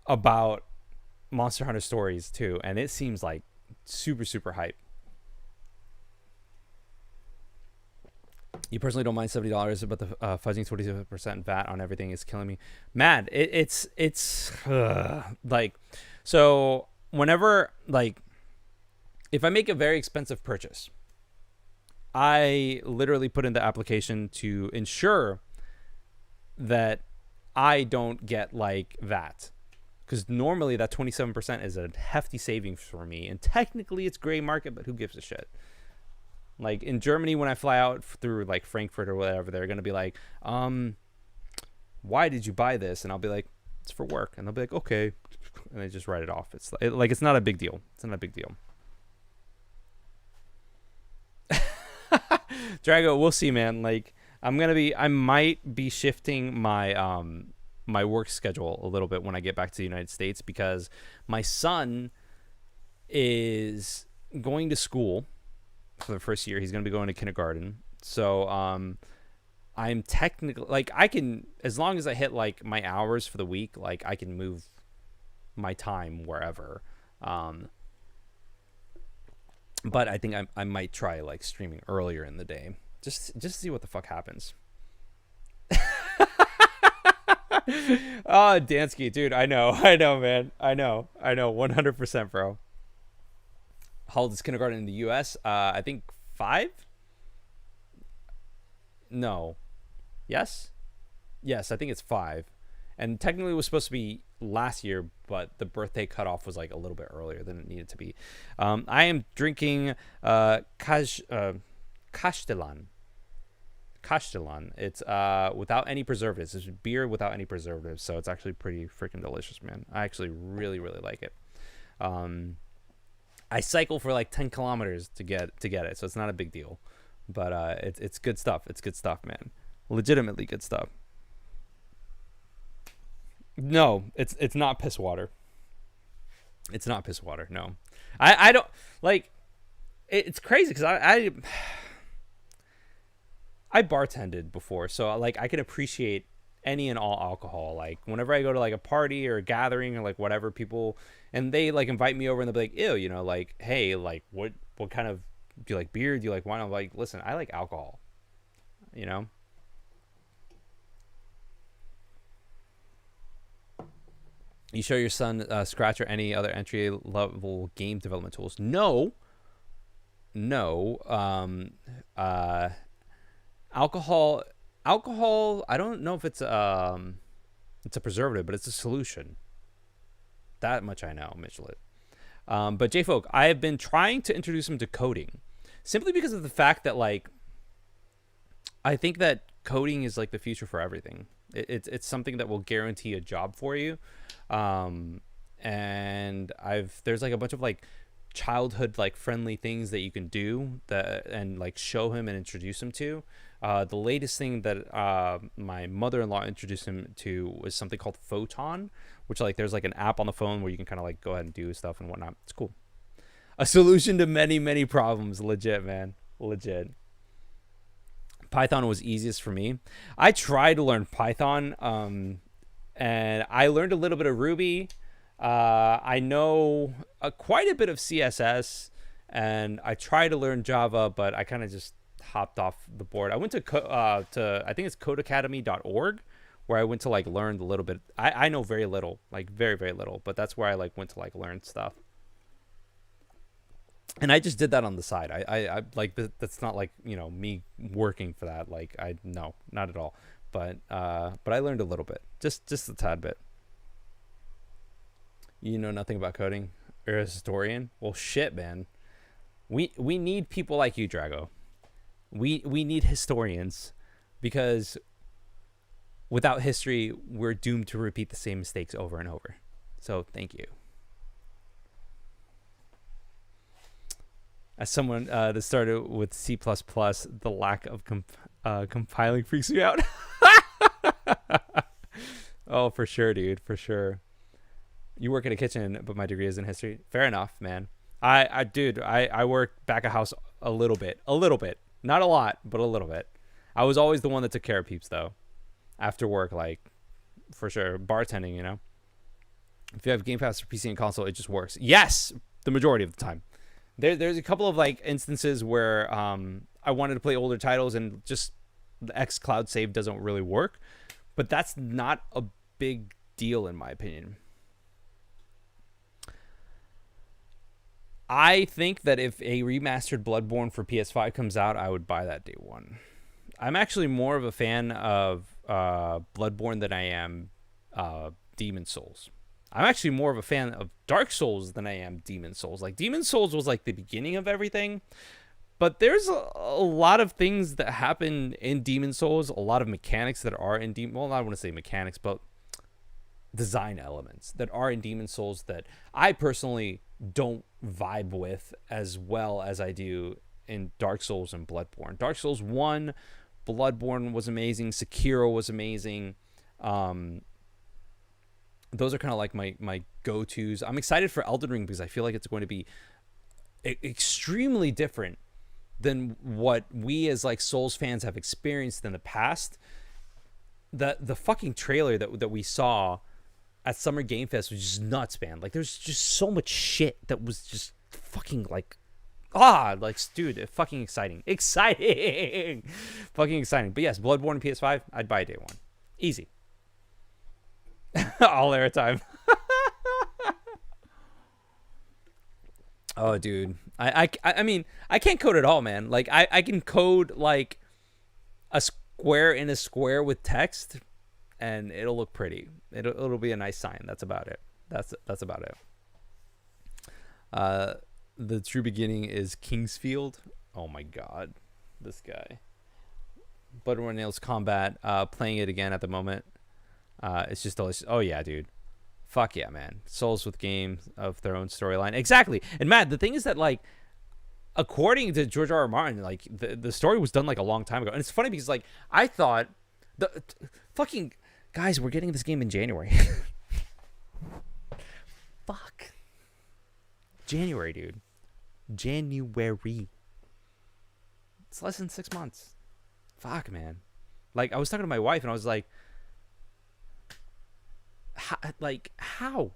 about Monster Hunter Stories too, and it seems like super hype. You personally don't mind $70, but the fuzzing 27% VAT on everything is killing me. Man, it's like, so whenever, like, if I make a very expensive purchase, I literally put in the application to ensure that I don't get like VAT, because normally that 27% is a hefty savings for me, and technically it's gray market, but who gives a shit? Like in Germany, when I fly out through like Frankfurt or whatever, they're gonna be like, why did you buy this? And I'll be like, it's for work. And they'll be like, okay, and they just write it off. It's like it's not a big deal. It's not a big deal. Drago, we'll see, man. Like I might be shifting my my work schedule a little bit when I get back to the United States, because my son is going to school for the first year. He's going to be going to kindergarten. So I'm technically, like, I can, as long as I hit like my hours for the week, like I can move my time wherever. But I think I might try like streaming earlier in the day, just to see what the fuck happens. Oh, Dansky, dude, I know, man, I know, 100%, bro. How old is kindergarten in the U.S.? I think 5. No, yes, I think it's 5. And technically it was supposed to be last year, but the birthday cutoff was like a little bit earlier than it needed to be. I am drinking Castellan. It's without any preservatives. It's beer without any preservatives, so it's actually pretty freaking delicious, man. I actually really like it. I cycle for like 10 kilometers to get it, so it's not a big deal. But it's good stuff. It's good stuff, man. Legitimately good stuff. No, it's not piss water. It's not piss water. No, I don't like. It's crazy because I bartended before, so like I can appreciate any and all alcohol. Like whenever I go to like a party or a gathering or like whatever, people and they like invite me over and they'll be like, ew, you know, like, hey, like what kind of, do you like beer? Do you like wine? I'm like, listen, I like alcohol, you know. You show your son Scratch or any other entry level game development tools? No. Alcohol. I don't know if it's a preservative, but it's a solution. That much I know, Michelet. But J-Folk, I have been trying to introduce him to coding, simply because of the fact that like I think that coding is like the future for everything. It's something that will guarantee a job for you. And there's like a bunch of like childhood like friendly things that you can do that and like show him and introduce him to. The latest thing that my mother-in-law introduced him to was something called Photon, which like there's like an app on the phone where you can kind of like go ahead and do stuff and whatnot. It's cool. A solution to many problems. Legit, man. Legit. Python was easiest for me. I tried to learn Python, and I learned a little bit of Ruby. I know quite a bit of CSS, and I tried to learn Java, but I kind of just hopped off the board. I went to I think it's codeacademy.org, where I went to like learn a little bit. I know very little, like very little, but that's where I like went to like learn stuff. And I just did that on the side. I like that's not like, you know, me working for that. Like no, not at all. But I learned a little bit, just a tad bit. You know nothing about coding? You're a historian? Well, shit, man. We need people like you, Drago. We need historians, because without history, we're doomed to repeat the same mistakes over and over. So thank you. As someone that started with C++, the lack of compiling freaks me out. Oh, for sure, dude, for sure. You work in a kitchen, but my degree is in history. Fair enough, man. I work back of house a little bit, not a lot, but a little bit. I was always the one that took care of peeps, though. After work, like, for sure, bartending, you know. If you have Game Pass for PC and console, it just works. Yes, the majority of the time. There's a couple of like instances where I wanted to play older titles and just the xCloud save doesn't really work, but that's not a big deal in my opinion. I think that if a remastered Bloodborne for PS5 comes out, I would buy that day one. I'm actually more of a fan of Bloodborne than I am Demon Souls. I'm actually more of a fan of Dark Souls than I am Demon Souls. Like, Demon Souls was like the beginning of everything, but there's a lot of things that happen in Demon Souls, a lot of mechanics that are in Demon... Well, I don't want to say mechanics, but design elements that are in Demon Souls that I personally don't vibe with as well as I do in Dark Souls and Bloodborne. Dark Souls 1, Bloodborne was amazing. Sekiro was amazing. Those are kind of like my go-tos. I'm excited for Elden Ring because I feel like it's going to be extremely different than what we as like Souls fans have experienced in the past. The fucking trailer that we saw at Summer Game Fest was just nuts, man. Like, there's just so much shit that was just fucking like, dude, fucking exciting. Fucking exciting. But yes, Bloodborne and PS5, I'd buy day one. Easy. All airtime. Oh, dude. I mean, I can't code at all, man. Like, I can code like a square in a square with text, and it'll look pretty. It'll be a nice sign. That's about it. That's about it. The true beginning is Kingsfield. Oh my god, this guy. Bloodborne Nails Combat. Playing it again at the moment. It's just delicious. Oh yeah, dude. Fuck yeah, man. Souls with games of their own storyline. Exactly. And Matt, the thing is that, like, according to George R.R. Martin, like, the story was done like a long time ago. And it's funny because, like, I thought fucking guys, we're getting this game in January. Fuck. January, dude. January. It's less than 6 months. Fuck, man. Like, I was talking to my wife and I was like, how,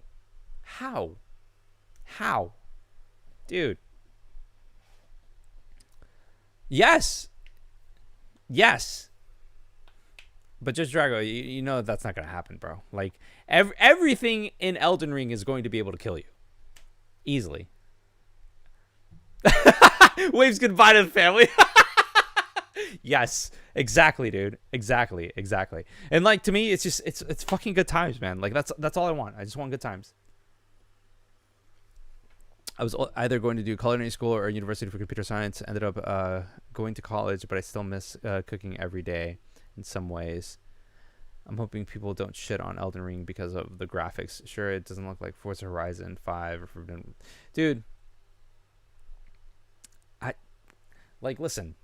dude? Yes, but Judge Drago, you know that's not gonna happen, bro. Like, everything in Elden Ring is going to be able to kill you easily. Waves goodbye to the family. Yes, exactly, dude. Exactly. And, like, to me, it's just it's fucking good times, man. Like, that's all I want. I just want good times. I was either going to do culinary school or university for computer science. Ended up going to college, but I still miss cooking every day in some ways. I'm hoping people don't shit on Elden Ring because of the graphics. Sure, it doesn't look like Forza Horizon 5 or Forbidden. Dude, listen.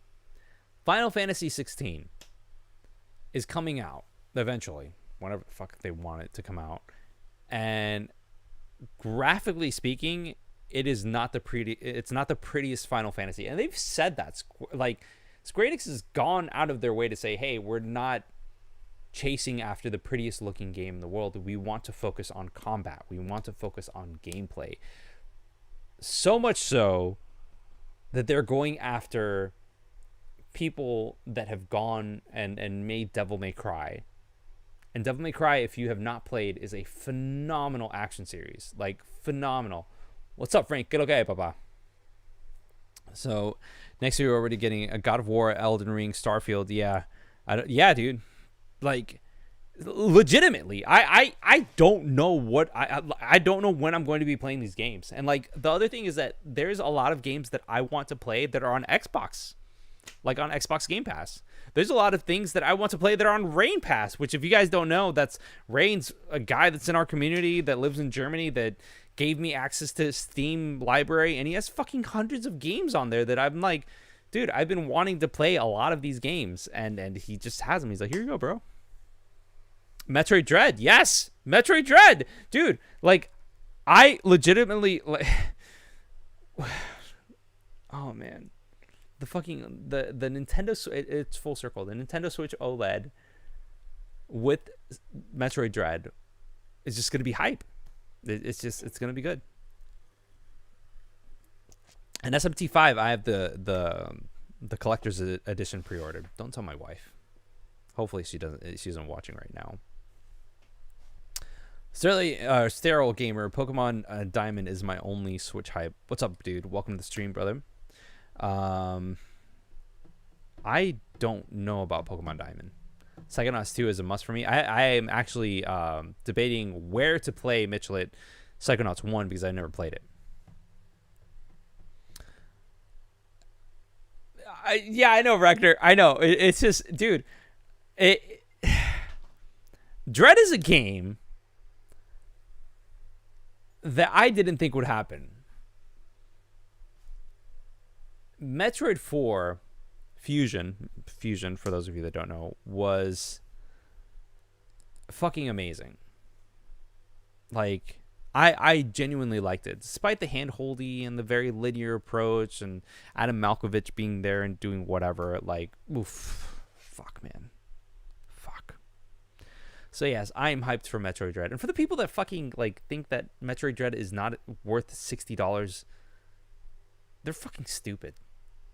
Final Fantasy 16 is coming out eventually, whenever the fuck they want it to come out. And graphically speaking, it's not the prettiest Final Fantasy. And they've said that. Like, Square Enix has gone out of their way to say, hey, we're not chasing after the prettiest looking game in the world. We want to focus on combat. We want to focus on gameplay. So much so that they're going after people that have gone and made Devil May Cry. And Devil May Cry, if you have not played, is a phenomenal action series. Like, phenomenal. What's up, Frank? Good, okay, papa. So next year we're already getting a God of War, Elden Ring, Starfield. Yeah, dude. Like, legitimately, I don't know what I don't know when I'm going to be playing these games. And, like, the other thing is that there's a lot of games that I want to play that are on Xbox. Like, on Xbox Game Pass. There's a lot of things that I want to play that are on Rain Pass, which, if you guys don't know, that's Rain's a guy that's in our community that lives in Germany that gave me access to his Steam library, and he has fucking hundreds of games on there that I'm like, dude, I've been wanting to play a lot of these games, and he just has them. He's like, here you go, bro. Metroid Dread, yes, Metroid Dread, dude. Like, I legitimately like. Oh man, the Nintendo, it's full circle. The Nintendo Switch OLED with Metroid Dread is just gonna be hype. It's gonna be good. And SMT5, I have the collector's edition pre-ordered. Don't tell my wife. Hopefully she isn't watching right now. Sterile Gamer, Pokemon Diamond is my only Switch hype. What's up, dude? Welcome to the stream, brother. I don't know about Pokemon Diamond. Psychonauts 2 is a must for me. I am actually debating where to play Mitchell Psychonauts 1 because I never played it. I know, Rector. I know. It's just, dude. Dread is a game that I didn't think would happen. Metroid 4 Fusion, for those of you that don't know, was fucking amazing. Like, I genuinely liked it, despite the hand-holdy and the very linear approach, and Adam Malkovich being there and doing whatever. Like, oof, fuck, man, fuck. So yes, I am hyped for Metroid Dread, and for the people that fucking like think that Metroid Dread is not worth $60, they're fucking stupid.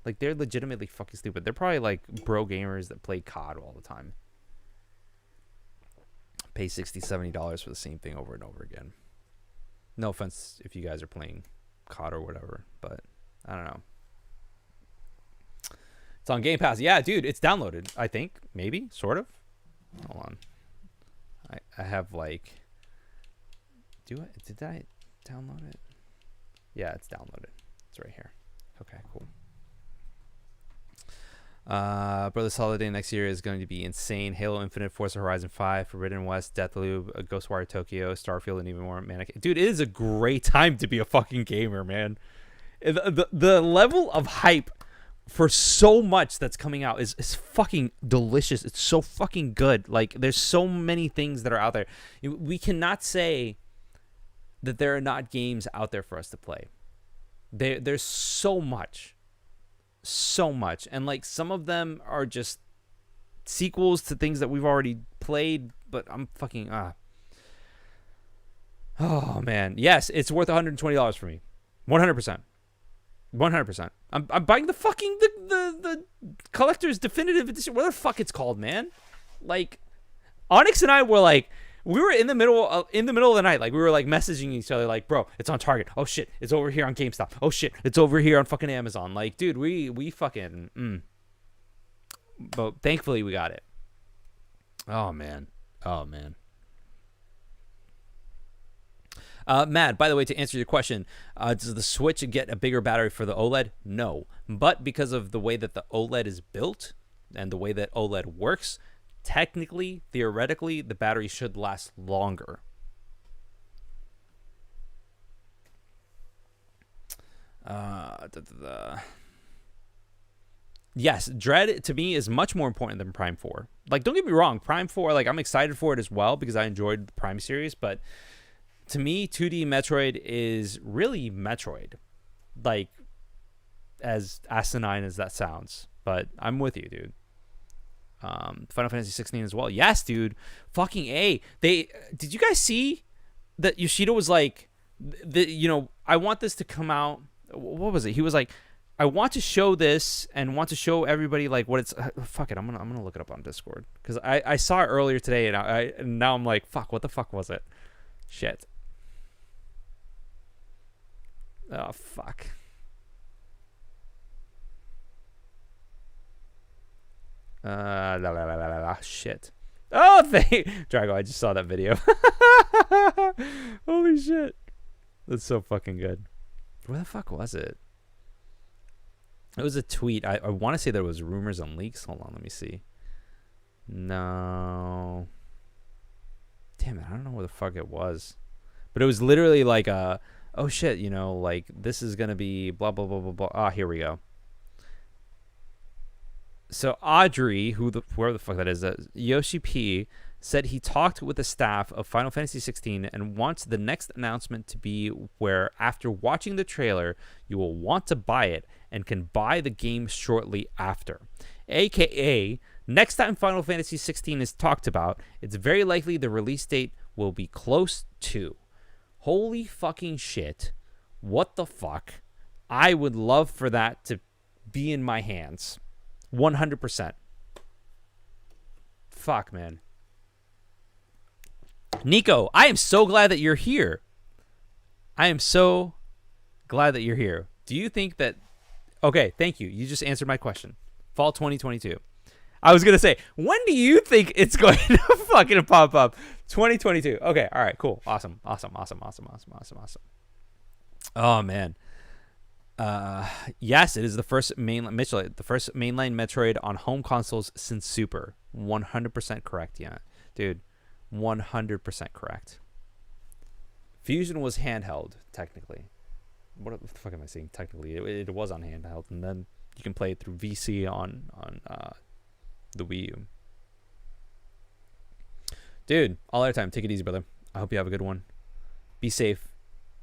Like, they're legitimately fucking stupid. They're probably like bro gamers that play COD all the time. Pay $60, $70 for the same thing over and over again. No offense if you guys are playing COD or whatever, but I don't know. It's on Game Pass. Yeah, dude, it's downloaded, I think. Maybe, sort of. Hold on. I have like... Did I download it? Yeah, it's downloaded. It's right here. Okay, cool. Brother's Holiday next year is going to be insane. Halo Infinite, Forza Horizon 5, Forbidden West, Deathloop, Ghostwire Tokyo, Starfield, and even more. Man, dude, it is a great time to be a fucking gamer, man. The level of hype for so much that's coming out is fucking delicious. It's so fucking good. Like, there's so many things that are out there. We cannot say that there are not games out there for us to play. There's so much. So much, and like some of them are just sequels to things that we've already played, but I'm fucking oh man, yes, it's worth $120 for me. 100%. I'm buying the fucking the collector's definitive edition, whatever the fuck it's called, man. Like, Onyx and I were like, we were in the middle of the night, like we were like messaging each other, like, bro, it's on Target. Oh shit, it's over here on GameStop. Oh shit, it's over here on fucking Amazon. Like, dude, we fucking. But thankfully we got it. Oh man. Matt, by the way, to answer your question, does the Switch get a bigger battery for the OLED? No, but because of the way that the OLED is built and the way that OLED works, technically, theoretically, the battery should last longer. Yes, Dread to me is much more important than Prime 4. Like, don't get me wrong, Prime 4, like, I'm excited for it as well because I enjoyed the Prime series, but to me, 2D Metroid is really Metroid. Like, as asinine as that sounds, but I'm with you, dude. Final Fantasy 16 as well. Yes, dude. Fucking A. Did you guys see that Yoshida was like, I want this to come out. What was it? He was like, I want to show this and want to show everybody like what it's. Fuck it. I'm gonna look it up on Discord because I saw it earlier today and now I'm like, fuck. What the fuck was it? Shit. Oh fuck. Shit. Oh, Drago, I just saw that video. Holy shit. That's so fucking good. Where the fuck was it? It was a tweet. I want to say there was rumors and leaks. Hold on, let me see. No. Damn it, I don't know where the fuck it was. But it was literally like a, oh shit, you know, like this is gonna be blah blah blah blah blah. Ah, here we go. So Audrey, whoever the fuck that is, Yoshi P said he talked with the staff of Final Fantasy 16 and wants the next announcement to be where after watching the trailer, you will want to buy it and can buy the game shortly after. AKA, next time Final Fantasy 16 is talked about, it's very likely the release date will be close to. Holy fucking shit. What the fuck? I would love for that to be in my hands. 100%. Fuck, man. Nico, I am so glad that you're here. I am so glad that you're here. Do you think that... Okay, thank you. You just answered my question. Fall 2022. I was going to say, when do you think it's going to fucking pop up? 2022. Okay, all right, cool. Awesome. Oh, man. Yes, it is the first mainline Metroid on home consoles since Super. 100% correct, yeah. Dude, 100% correct. Fusion was handheld, technically. What the fuck am I saying? Technically, it was on handheld, and then you can play it through VC on the Wii U. Dude, all our time. Take it easy, brother. I hope you have a good one. Be safe.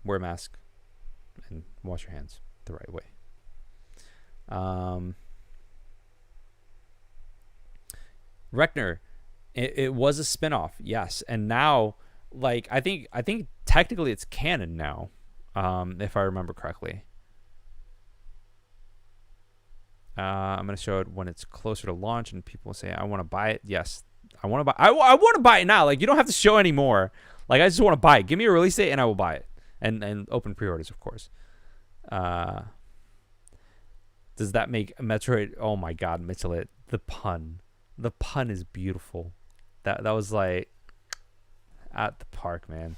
Wear a mask. And wash your hands the right way. Reckner, it was a spinoff, yes, and now, like, I think technically it's canon now, if I remember correctly. I'm gonna show it when it's closer to launch, and people will say, "I want to buy it." Yes, I want to buy. I want to buy it now. Like, you don't have to show anymore. Like, I just want to buy it. Give me a release date, and I will buy it, and open pre-orders, of course. Does that make Metroid? Oh my God, Mitchell! The pun is beautiful. That was like at the park, man.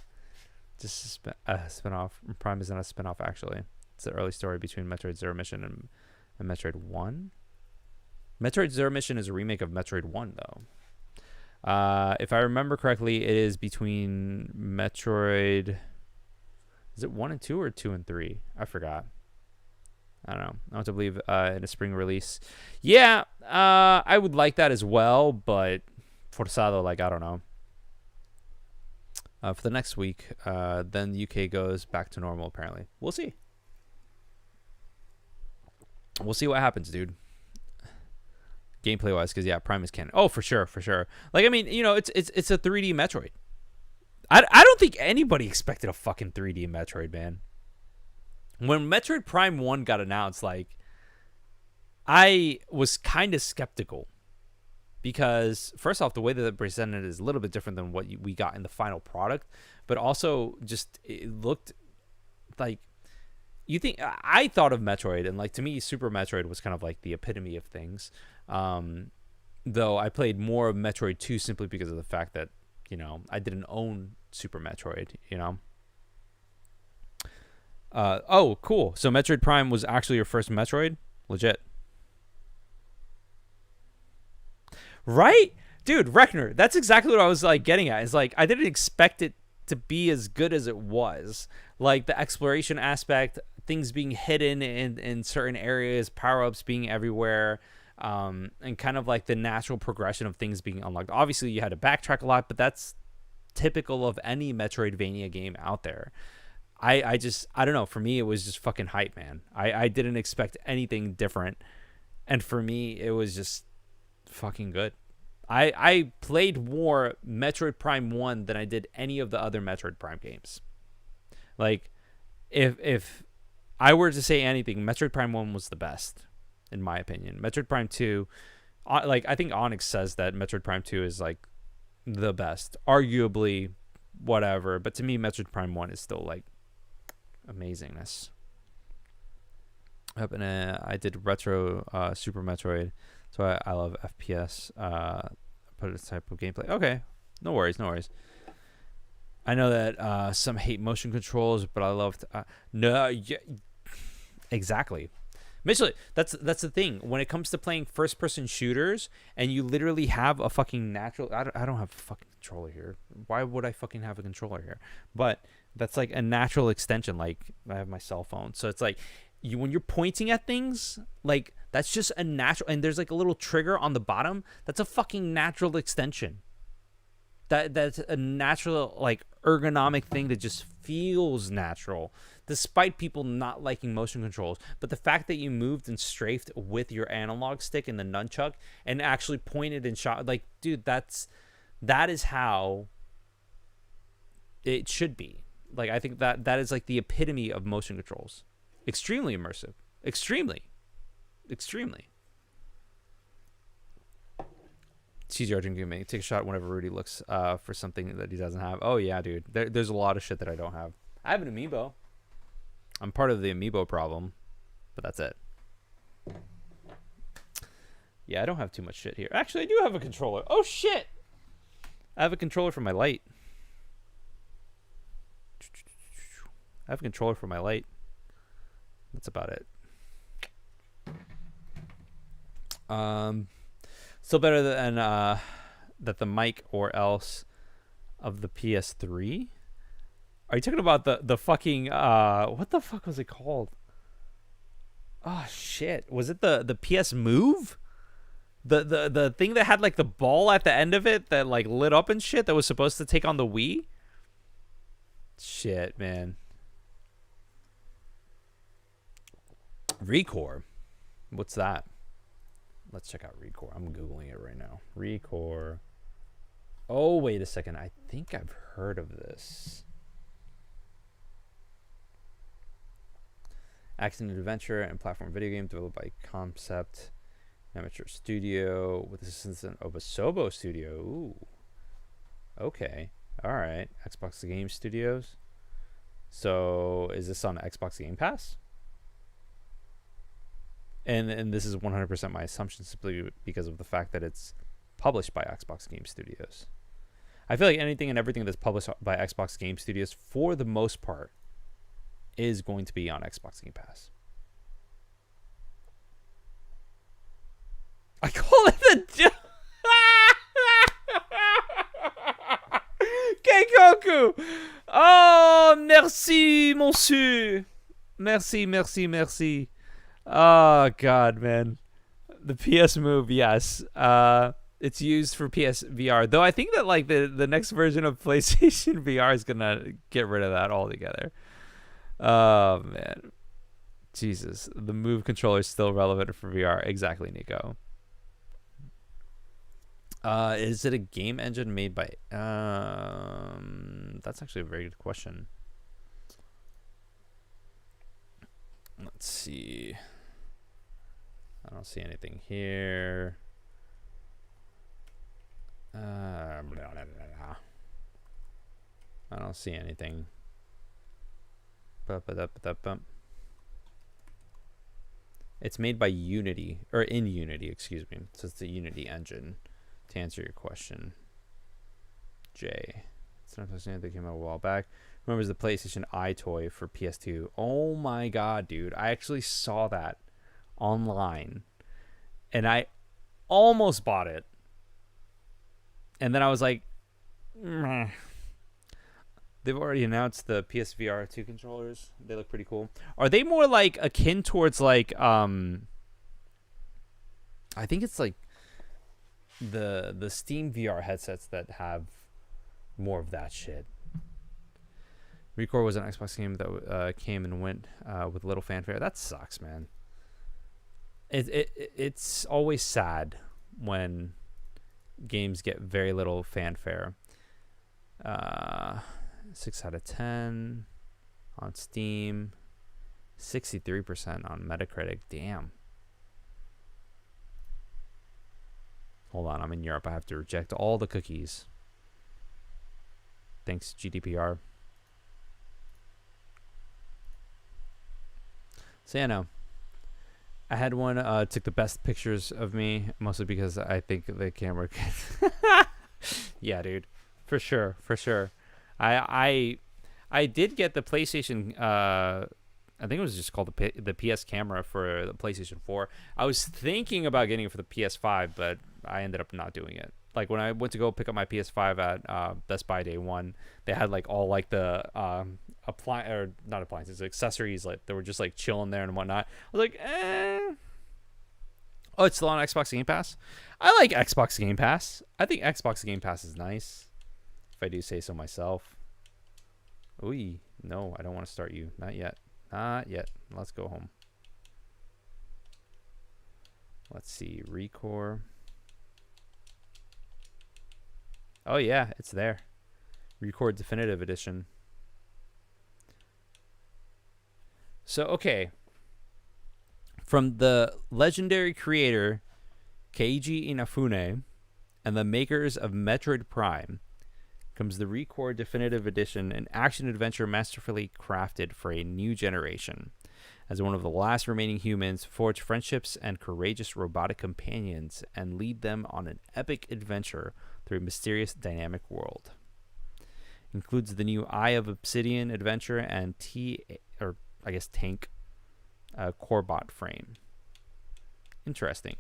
Just a spinoff. Prime is not a spinoff, actually. It's the early story between Metroid Zero Mission and Metroid 1. Metroid Zero Mission is a remake of Metroid 1, though. If I remember correctly, it is between Metroid... Is it 1 and 2 or 2 and 3? I forgot. I don't know. I want to believe in a spring release. Yeah, I would like that as well, but forzado, like, I don't know. For the next week, then the UK goes back to normal, apparently. We'll see. We'll see what happens, dude. Gameplay-wise, because, yeah, Prime is canon. Oh, for sure. Like, I mean, you know, it's a 3D Metroid. I don't think anybody expected a fucking 3D Metroid, man. When Metroid Prime 1 got announced, like, I was kind of skeptical. Because, first off, the way that they presented it is a little bit different than what we got in the final product. But also, just, it looked like... I thought of Metroid, and, like, to me, Super Metroid was kind of like the epitome of things. Though I played more of Metroid 2 simply because of the fact that, you know, I didn't own Super Metroid, you know? Oh, cool. So Metroid Prime was actually your first Metroid? Legit. Right? Dude, Reckner, that's exactly what I was, like, getting at. It's like, I didn't expect it to be as good as it was. Like, the exploration aspect, things being hidden in certain areas, power-ups being everywhere, and kind of like the natural progression of things being unlocked. Obviously, you had to backtrack a lot, but that's typical of any Metroidvania game out there. I don't know. For me, it was just fucking hype, man. I didn't expect anything different. And for me, it was just fucking good. I played more Metroid Prime 1 than I did any of the other Metroid Prime games. Like, if I were to say anything, Metroid Prime 1 was the best, in my opinion. Metroid Prime 2, like, I think Onyx says that Metroid Prime 2 is, like, the best. Arguably, whatever. But to me, Metroid Prime 1 is still, like, amazingness. I did retro Super Metroid, so I love FPS type of gameplay. Okay, no worries. I know that some hate motion controls, but I love exactly. Mitchell, that's the thing. When it comes to playing first-person shooters, and you literally have a fucking natural... I don't have a fucking controller here. Why would I fucking have a controller here? But That's like a natural extension. Like I have my cell phone, so it's like when you're pointing at things, like that's just a natural. And there's like a little trigger on the bottom. That's a fucking natural extension. That's a natural, like, ergonomic thing that just feels natural, despite people not liking motion controls. But the fact that you moved and strafed with your analog stick and the nunchuck and actually pointed and shot, like, dude, that is how it should be. Like, I think that is like the epitome of motion controls. Extremely immersive. Extremely. CGR drinking gaming. Take a shot whenever Rudy looks for something that he doesn't have. Oh yeah, dude. There's a lot of shit that I don't have. I have an amiibo. I'm part of the amiibo problem, but that's it. Yeah, I don't have too much shit here. Actually, I do have a controller. Oh shit! I have a controller for my light. I have a controller for my light. That's about it. Still better than that the mic or else of the PS3. Are you talking about the fucking what the fuck was it called? Oh shit. Was it the PS Move? The thing that had like the ball at the end of it that like lit up and shit that was supposed to take on the Wii? Shit, man. Recore. What's that? Let's check out Recore. I'm Googling it right now. Recore. Oh, wait a second. I think I've heard of this. Action and adventure and platform video game developed by Concept Amateur Studio with assistance of Asobo Studio. Ooh. Okay. All right. Xbox Game Studios. So is this on Xbox Game Pass? And this is 100% my assumption simply because of the fact that it's published by Xbox Game Studios. I feel like anything and everything that's published by Xbox Game Studios, for the most part, is going to be on Xbox Game Pass. I call it the... Keikoku! Oh, merci, monsieur. Merci. Oh god, man. The PS Move, yes. It's used for PSVR. Though I think that like the next version of PlayStation VR is gonna get rid of that altogether. Oh man. Jesus. The Move controller is still relevant for VR. Exactly, Nico. Is it a game engine made by that's actually a very good question. Let's see. I don't see anything here. I don't see anything. It's made by Unity, or in Unity, excuse me. So it's the Unity engine, to answer your question. Jay. It's not something that came out a while back. Remembers the PlayStation Eye toy for PS2. Oh my god, dude. I actually saw that online. And I almost bought it. And then I was like, meh. They've already announced the PSVR 2 controllers. They look pretty cool. Are they more like akin towards like I think it's like the Steam VR headsets that have more of that shit. Recore was an Xbox game that came and went with little fanfare. That sucks, man. It's always sad when games get very little fanfare. 6 out of 10 on Steam, 63% on Metacritic. Damn. Hold on, I'm in Europe. I have to reject all the cookies. Thanks, GDPR. So yeah, no. I had one took the best pictures of me, mostly because I think the camera could yeah, dude. For sure. I did get the PlayStation I think it was just called the PS camera for the PlayStation 4. I was thinking about getting it for the PS5, but I ended up not doing it. like when I went to go pick up my PS5 at Best Buy day one, they had like all like the not appliances, accessories, like they were just like chilling there and whatnot. I was like, oh, it's still on Xbox Game Pass. I like Xbox Game Pass. I think Xbox Game Pass is nice, if I do say so myself. Ooh, no, I don't want to start you. Not yet. Not yet. Let's go home. Let's see. Recore. Oh, yeah, it's there. Record Definitive Edition. So, okay. From the legendary creator Keiji Inafune and the makers of Metroid Prime comes the Record Definitive Edition, an action-adventure masterfully crafted for a new generation. As one of the last remaining humans, forge friendships and courageous robotic companions and lead them on an epic adventure through a mysterious, dynamic world. Includes the new Eye of Obsidian adventure and Tank Corebot frame. Interesting.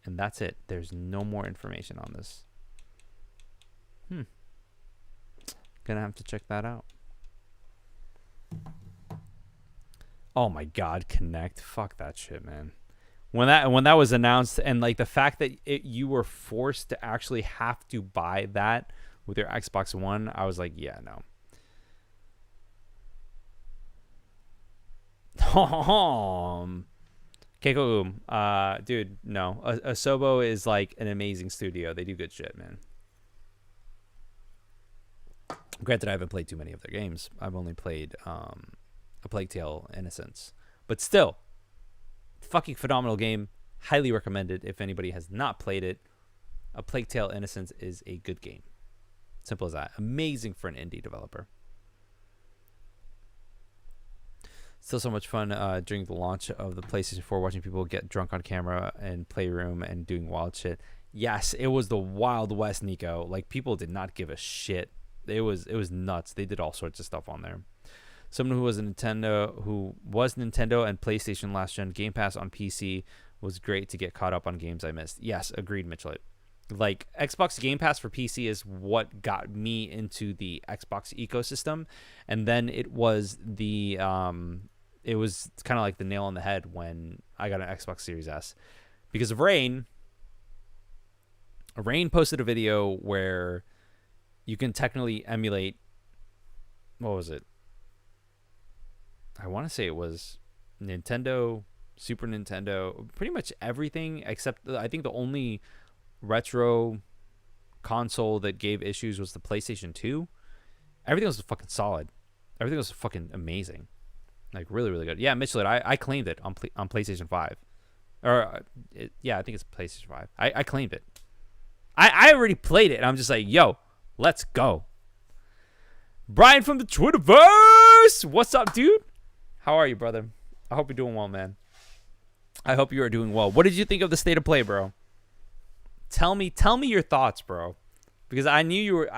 And that's it. There's no more information on this. Gonna have to check that out. Oh my God, Connect. Fuck that shit, man. When that was announced, and like the fact that you were forced to actually have to buy that with your Xbox One, I was like, yeah, no. Keiko, dude, no. Asobo is like an amazing studio. They do good shit, man. Granted, I haven't played too many of their games. I've only played A Plague Tale: Innocence. But still, fucking phenomenal game. Highly recommended if anybody has not played it. A Plague Tale: Innocence is a good game. Simple as that. Amazing for an indie developer. Still so much fun during the launch of the PlayStation 4, watching people get drunk on camera and Playroom and doing wild shit. Yes, it was the Wild West, Nico. Like, people did not give a shit. It was nuts. They did all sorts of stuff on there. Someone who was Nintendo and PlayStation last gen, Game Pass on PC was great to get caught up on games I missed. Yes, agreed, Mitchell. Like, Xbox Game Pass for PC is what got me into the Xbox ecosystem, and then it was the it was kind of like the nail on the head when I got an Xbox Series S because of Rain. Rain posted a video where you can technically emulate, what was it? I want to say it was Nintendo, Super Nintendo, pretty much everything except I think the only retro console that gave issues was the PlayStation 2. Everything was fucking solid. Everything was fucking amazing. Like, really, really good. Yeah, Mitchell, I claimed it on PlayStation 5. Or, I think it's PlayStation 5. I claimed it. I already played it, and I'm just like, yo, let's go. Brian from the Twitterverse! What's up, dude? How are you, brother? I hope you're doing well, man. I hope you are doing well. What did you think of the state of play, bro? Tell me your thoughts, bro. Because I knew you were,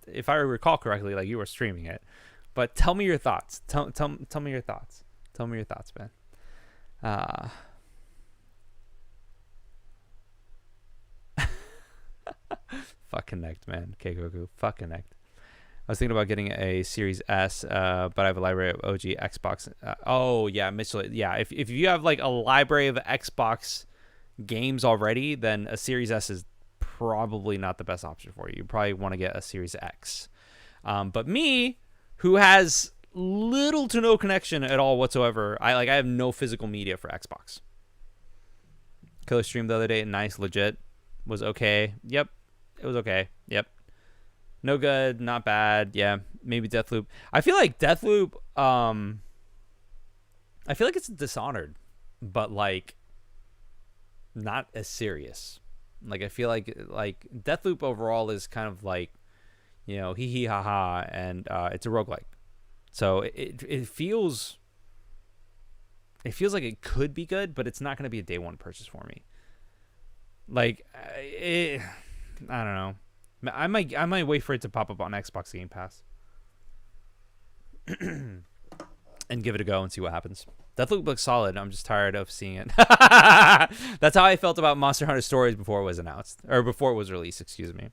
if I recall correctly, like, you were streaming it. But tell me your thoughts. Tell me your thoughts. Tell me your thoughts, man. Fuck Connect, man. Keikoku. Fuck Connect. I was thinking about getting a Series S, but I have a library of OG Xbox. Oh, yeah, Mitchell. Yeah, if you have, like, a library of Xbox games already, then a Series S is probably not the best option for you. You probably want to get a Series X. But me, who has little to no connection at all whatsoever, I have no physical media for Xbox. Killer stream the other day, nice, legit, was okay. Yep, it was okay. Yep. No good, not bad. Yeah, maybe Deathloop. I feel like Deathloop, I feel like it's Dishonored, but, like, not as serious. Like, I feel like Deathloop overall is kind of like, you know, hee hee ha ha, and it's a roguelike. So it feels like it could be good, but it's not going to be a day one purchase for me. Like, I don't know. I might wait for it to pop up on Xbox Game Pass and give it a go and see what happens. Deathloop looks solid. I'm just tired of seeing it. That's how I felt about Monster Hunter Stories before it was announced, or before it was released, excuse me.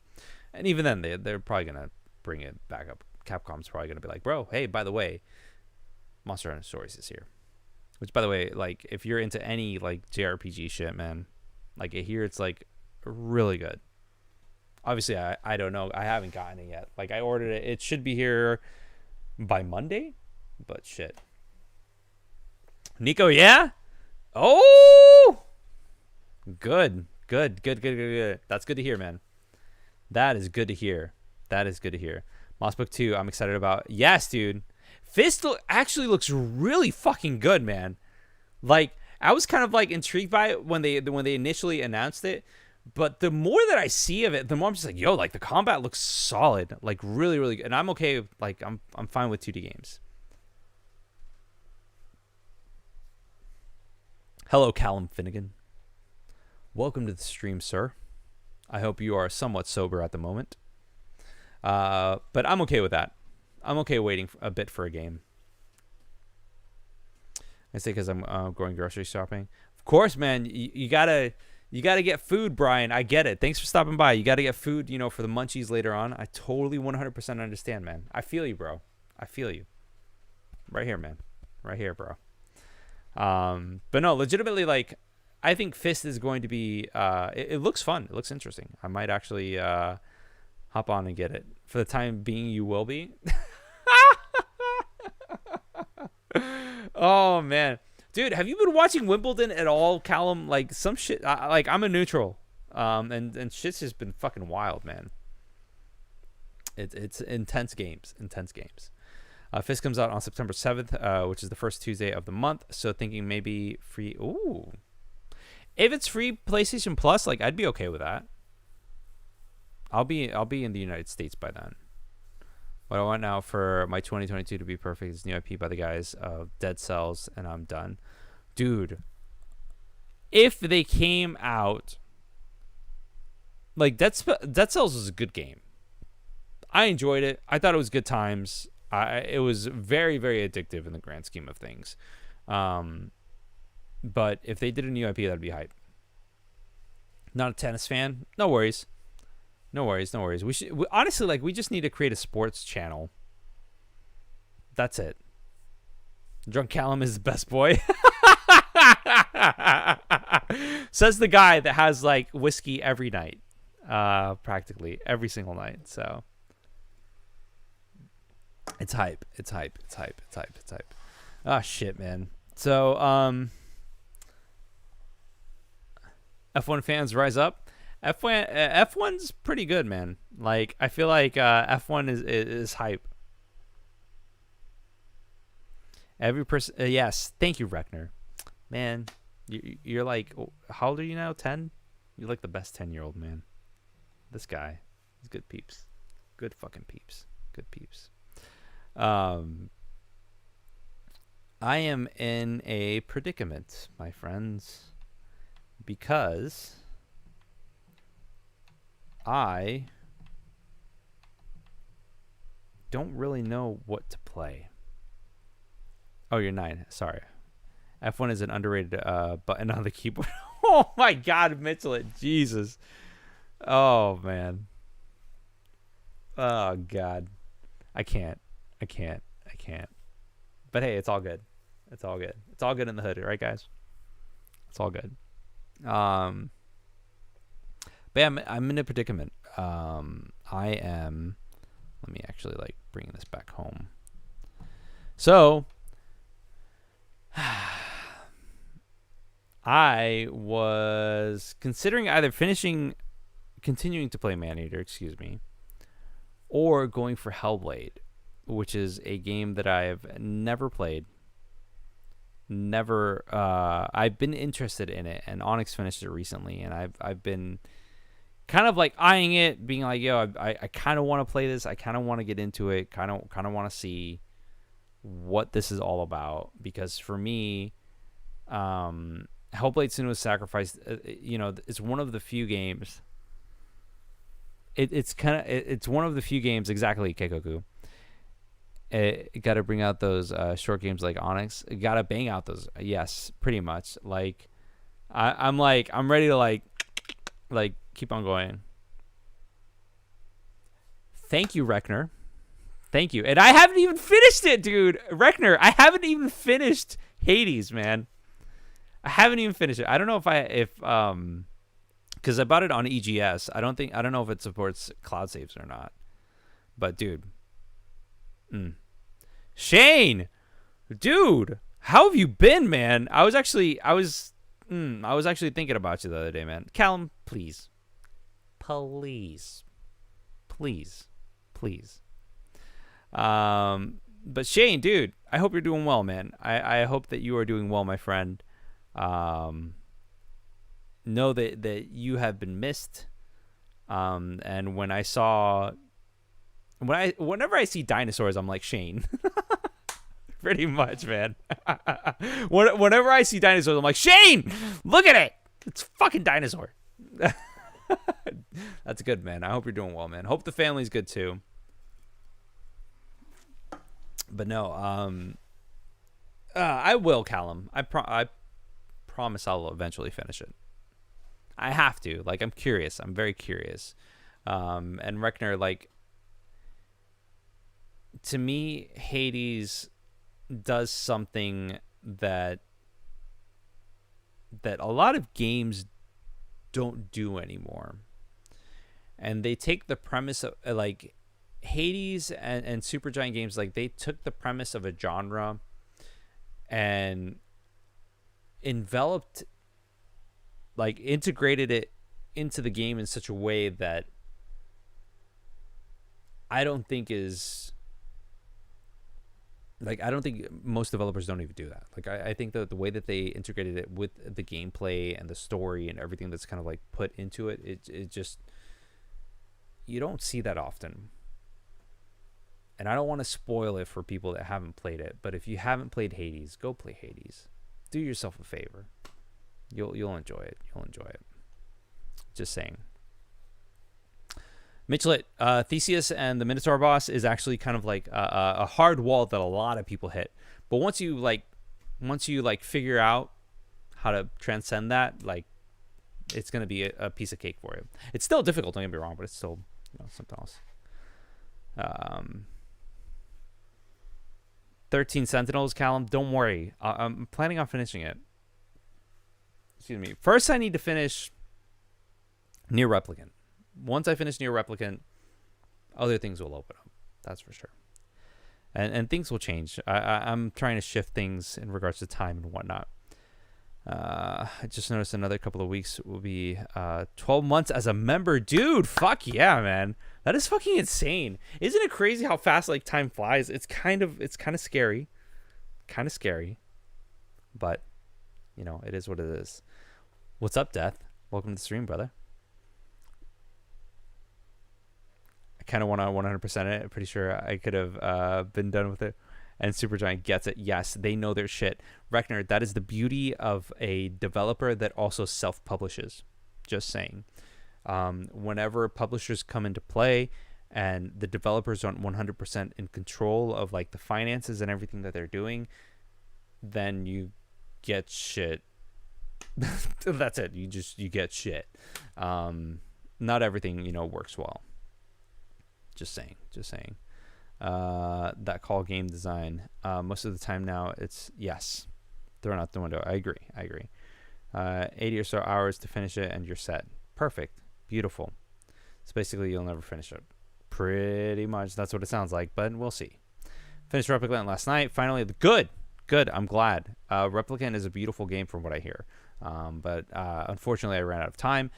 And even then, they're probably gonna bring it back up. Capcom's probably gonna be like, bro, hey, by the way, Monster Hunter Stories is here. Which, by the way, like, if you're into any like JRPG shit, man, like, I hear it's like really good. Obviously, I don't know. I haven't gotten it yet. Like, I ordered it. It should be here by Monday, but shit. Nico, yeah? Oh! Good. That's good to hear, man. That is good to hear. Moss Book 2, I'm excited about. Yes, dude. Fist actually looks really fucking good, man. Like, I was kind of like intrigued by it when they initially announced it, but the more that I see of it, the more I'm just like, yo, like, the combat looks solid, like, really, really good. And I'm okay. Like, I'm fine with 2D games. Hello, Callum Finnegan. Welcome to the stream, sir. I hope you are somewhat sober at the moment. But I'm okay with that. I'm okay waiting a bit for a game. I say because I'm going grocery shopping. Of course, man. You gotta get food, Brian. I get it. Thanks for stopping by. You gotta get food, for the munchies later on. I totally 100% understand, man. I feel you, bro. I feel you. Right here, man. Right here, bro. But no, legitimately, like, I think Fist is going to be. It looks fun. It looks interesting. I might actually hop on and get it. For the time being, you will be. Oh man, dude, have you been watching Wimbledon at all, Callum? Like, some shit. Like, I'm a neutral. And shit's just been fucking wild, man. It's intense games. Fist comes out on September 7th, which is the first Tuesday of the month. So thinking maybe free. Ooh, if it's free PlayStation Plus, like, I'd be okay with that. I'll be in the United States by then. What I want now for my 2022 to be perfect is new IP by the guys of Dead Cells, and I'm done. Dude, if they came out, like, Dead Cells was a good game. I enjoyed it. I thought it was good times. It was very, very addictive in the grand scheme of things. But if they did a new IP, that'd be hype. Not a tennis fan? No worries. Honestly, like, we just need to create a sports channel. That's it. Drunk Callum is the best boy. Says the guy that has, like, whiskey every night. Practically every single night. So it's hype. Oh shit, man. So F1 fans rise up. F1's pretty good, man. Like, I feel like F1 is hype. Every person, yes. Thank you, Reckner. Man, you're like, how old are you now? 10? You're like the best 10-year-old, man. This guy, he's good peeps. Good fucking peeps. Good peeps. I am in a predicament, my friends, because I don't really know what to play. Oh, you're 9. Sorry. F1 is an underrated button on the keyboard. Oh my God, Mitchell! Jesus. Oh man. Oh God. I can't. But hey, it's all good. It's all good in the hood, right, guys? It's all good. But yeah, I'm in a predicament. I am. Let me actually, like, bring this back home. So I was considering either continuing to play Maneater, excuse me, or going for Hellblade, which is a game that I've never played. I've been interested in it, and Onyx finished it recently, and I've been kind of like eyeing it, being like, yo, I kind of want to play this. I kind of want to get into it. Kind of want to see what this is all about, because for me, Hellblade: Senua's Sacrifice, it's one of the few games. It's one of the few games, exactly, Keikoku. got to bring out those short games like Onyx. Got to bang out those. Yes, pretty much. Like, I'm ready to like keep on going. Thank you, Reckner. Thank you. And I haven't even finished it, dude. Reckner, I haven't even finished Hades, man. I haven't even finished it. I don't know if because I bought it on EGS. I don't know if it supports cloud saves or not. But dude, Shayne, dude, how have you been, man? I was actually thinking about you the other day, man. Callum, please. But Shayne, dude, I hope you're doing well, man. I hope that you are doing well, my friend. Know that you have been missed. And whenever I see dinosaurs, I'm like, Shayne. Pretty much, man. Whenever I see dinosaurs, I'm like, Shayne, look at it. It's a fucking dinosaur. That's good, man. I hope you're doing well, man. Hope the family's good too. But no, I will, Callum. I promise I'll eventually finish it. I have to. Like, I'm curious. I'm very curious. And Reckner, like, to me, Hades does something that a lot of games don't do anymore. And they take the premise of, like, Hades and Supergiant Games, like, they took the premise of a genre and enveloped, like, integrated it into the game in such a way that I don't think most developers don't even do that. Like, I think that the way that they integrated it with the gameplay and the story and everything that's kind of like put into it, it just, you don't see that often. And I don't want to spoil it for people that haven't played it, but if you haven't played Hades, go play Hades. Do yourself a favor. You'll enjoy it. You'll enjoy it. Just saying. Mitchell, Theseus and the Minotaur boss is actually kind of like a hard wall that a lot of people hit. But once you figure out how to transcend that, like, it's gonna be a piece of cake for you. It's still difficult, don't get me wrong, but it's still, something else. 13 Sentinels, Callum. Don't worry. I'm planning on finishing it. Excuse me. First, I need to finish Near Replicant. Once I finish Near Replicant, other things will open up. That's for sure. And things will change. I'm trying to shift things in regards to time and whatnot. I just noticed another couple of weeks will be 12 months as a member. Dude, fuck yeah, man. That is fucking insane. Isn't it crazy how fast, like, time flies? It's kind of scary. Kind of scary. But, it is what it is. What's up, Death? Welcome to the stream, brother. I kind of want to 100% it. I'm pretty sure I could have been done with it. And Supergiant gets it. Yes, they know their shit. Reckner, that is the beauty of a developer that also self-publishes. Just saying. Whenever publishers come into play and the developers aren't 100% in control of, like, the finances and everything that they're doing, then you get shit. That's it. You get shit. Not everything, works well. Just saying. That call game design. Most of the time now, it's yes. Thrown out the window. I agree. 80 or so hours to finish it, and you're set. Perfect. Beautiful. So basically, you'll never finish it. Pretty much. That's what it sounds like, but we'll see. Finished Replicant last night. Finally, good. I'm glad. Replicant is a beautiful game from what I hear. But unfortunately, I ran out of time.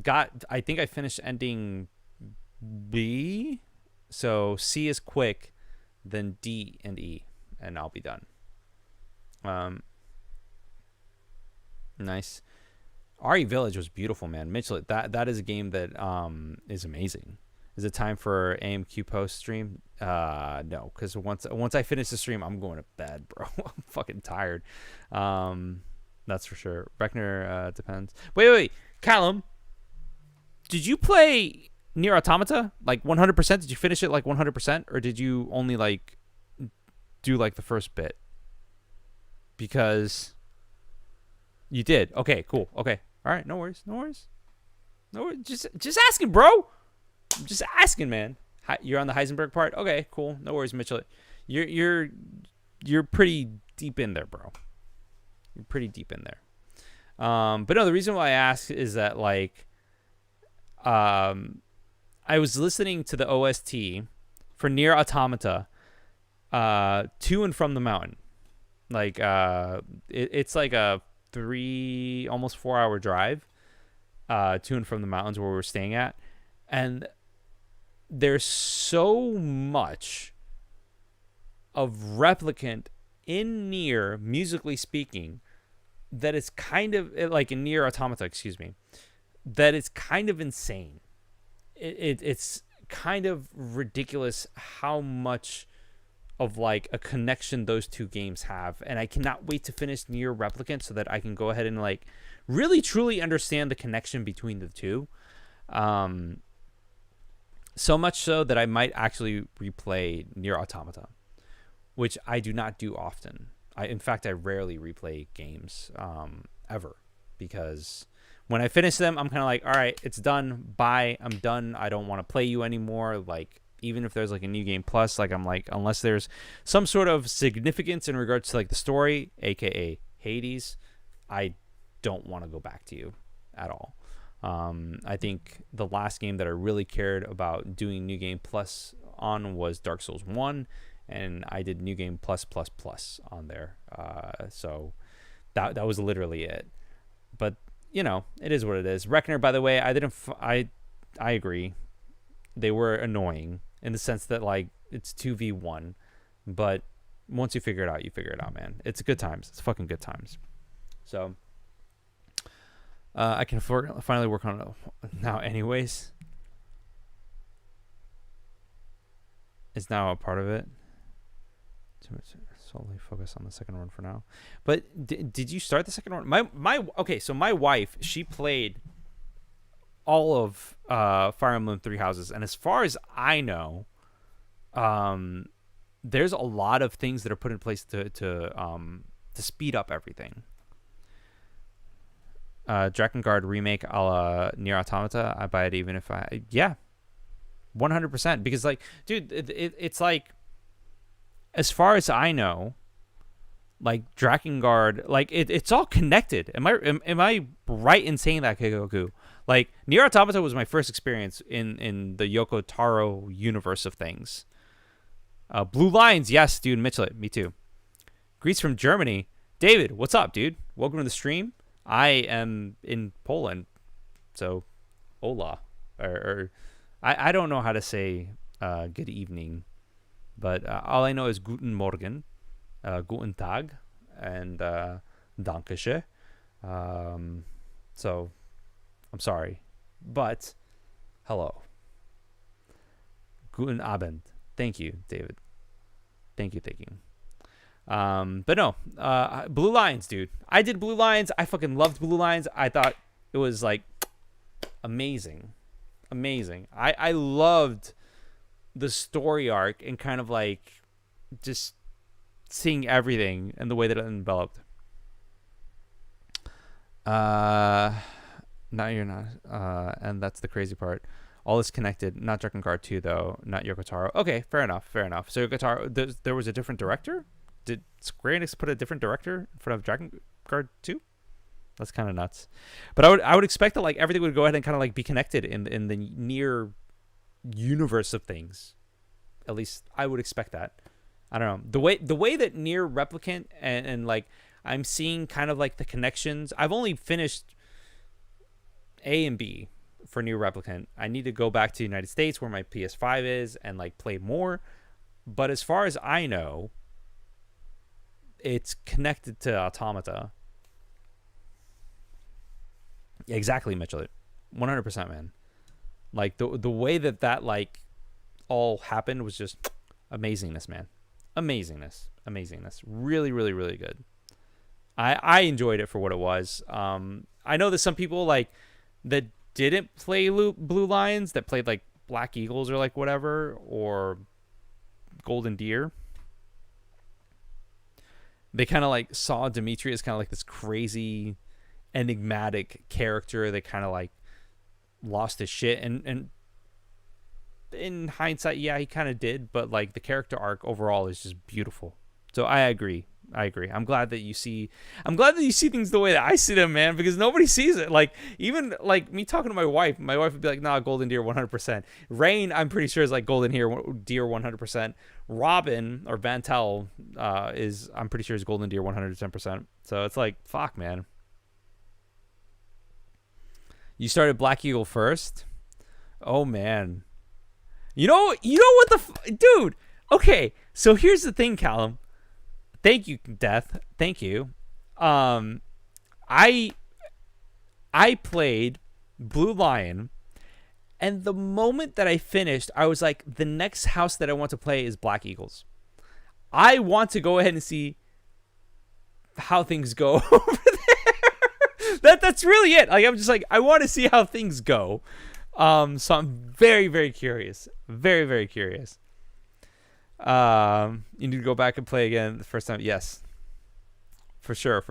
I think I finished ending B. So C is quick, then D and E, and I'll be done. Nice. RE Village was beautiful, man. Mitchell, that is a game that is amazing. Is it time for AMQ post stream? No, because once I finish the stream, I'm going to bed, bro. I'm fucking tired. That's for sure. Reckner depends. Wait, Callum, did you play Nier Automata, like 100%. Did you finish it like 100%, or did you only like do like the first bit? Because you did. Okay, cool. Okay, all right. No worries. No worries. No worries. Just asking, bro. I'm just asking, man. You're on the Heisenberg part. Okay, cool. No worries, Mitchell. You're pretty deep in there, bro. You're pretty deep in there. But no, the reason why I ask is that like, I was listening to the OST for Nier Automata, to and from the mountain. Like, it's like a 3, almost 4 hour drive, to and from the mountains where we're staying at, and there's so much of Replicant in Nier, musically speaking, that it's kind of like in Nier Automata, excuse me, that it's kind of insane. It's kind of ridiculous how much of like a connection those two games have, and I cannot wait to finish Nier Replicant so that I can go ahead and like really truly understand the connection between the two. So much so that I might actually replay Nier Automata, which I do not do often. In fact, I rarely replay games ever, because when I finish them, I'm kind of like, all right, it's done. Bye. I'm done. I don't want to play you anymore. Like, even if there's like a new game plus, like I'm like, unless there's some sort of significance in regards to like the story, aka Hades, I don't want to go back to you at all. I think the last game that I really cared about doing New Game Plus on was Dark Souls 1, and I did New Game Plus on there. So that was literally it. But, you know, it is what it is. Reckoner, by the way, I agree. They were annoying in the sense that, like, it's 2v1. But once you figure it out, you figure it out, man. It's good times. It's fucking good times. So I can finally work on it now anyways. It's now a part of it. Solely focus on the second one for now. But did you start the second one? Okay, so my wife, she played all of Fire Emblem Three Houses, and as far as I know, there's a lot of things that are put in place to speed up everything. Drakengard remake a la Nier Automata, I buy it even if 100%, because like, dude, it's like, as far as I know, like Drakengard, like it's all connected. Am I right in saying that, Keikoku? Like, Nier Automata was my first experience in the Yoko Taro universe of things. Blue Lions, yes, dude. Mitchell, me too. Greets from Germany. David, what's up, dude? Welcome to the stream. I am in Poland, so hola. Or I don't know how to say good evening, but all I know is guten Morgen, guten Tag, and Dankeschön. So I'm sorry, but hello. Guten Abend. Thank you, David. Thank you. But no, Blue Lions, dude. I did Blue Lions. I fucking loved Blue Lions. I thought it was like amazing. I loved the story arc and kind of like just seeing everything and the way that it enveloped. No, you're not. And that's the crazy part. All is connected. Not Drakengard 2 though. Not Yoko Taro. Okay, fair enough. So Yoko Taro, there was a different director. Did Square Enix put a different director in front of Drakengard 2? That's kind of nuts. But I would expect that like everything would go ahead and kind of like be connected in the Nier universe of things. At least I would expect that. I don't know. The way that Nier Replicant and like I'm seeing kind of like the connections. I've only finished A and B for Nier Replicant. I need to go back to the United States where my PS5 is and like play more. But as far as I know, it's connected to Automata. Yeah, exactly, Mitchell. 100%, man. Like the way that like all happened was just amazingness, man. Amazingness. Really, really, really good. I enjoyed it for what it was. I know that some people like that didn't play Blue Lions, that played like Black Eagles or like whatever, or Golden Deer, they kind of like saw Dimitri as kind of like this crazy, enigmatic character that kind of like lost his shit. And in hindsight, yeah, he kind of did, but like the character arc overall is just beautiful. So I agree. I'm glad that you see things the way that I see them, man, because nobody sees it. Like, even like me talking to my wife would be like, nah, Golden Deer 100%. Rain, I'm pretty sure, is like Golden Deer 100%. Robin or Vantel I'm pretty sure is Golden Deer 110%. So it's like, fuck, man. You started Black Eagle first? Oh, man. You know what dude, okay, so here's the thing, Callum. Thank you, Death. Thank you. I played Blue Lion, and the moment that I finished, I was like, the next house that I want to play is Black Eagles. I want to go ahead and see how things go over there. That's really it. Like, I'm just like, I want to see how things go. So I'm very, very curious. Very, very curious. You need to go back and play again the first time. Yes, for sure.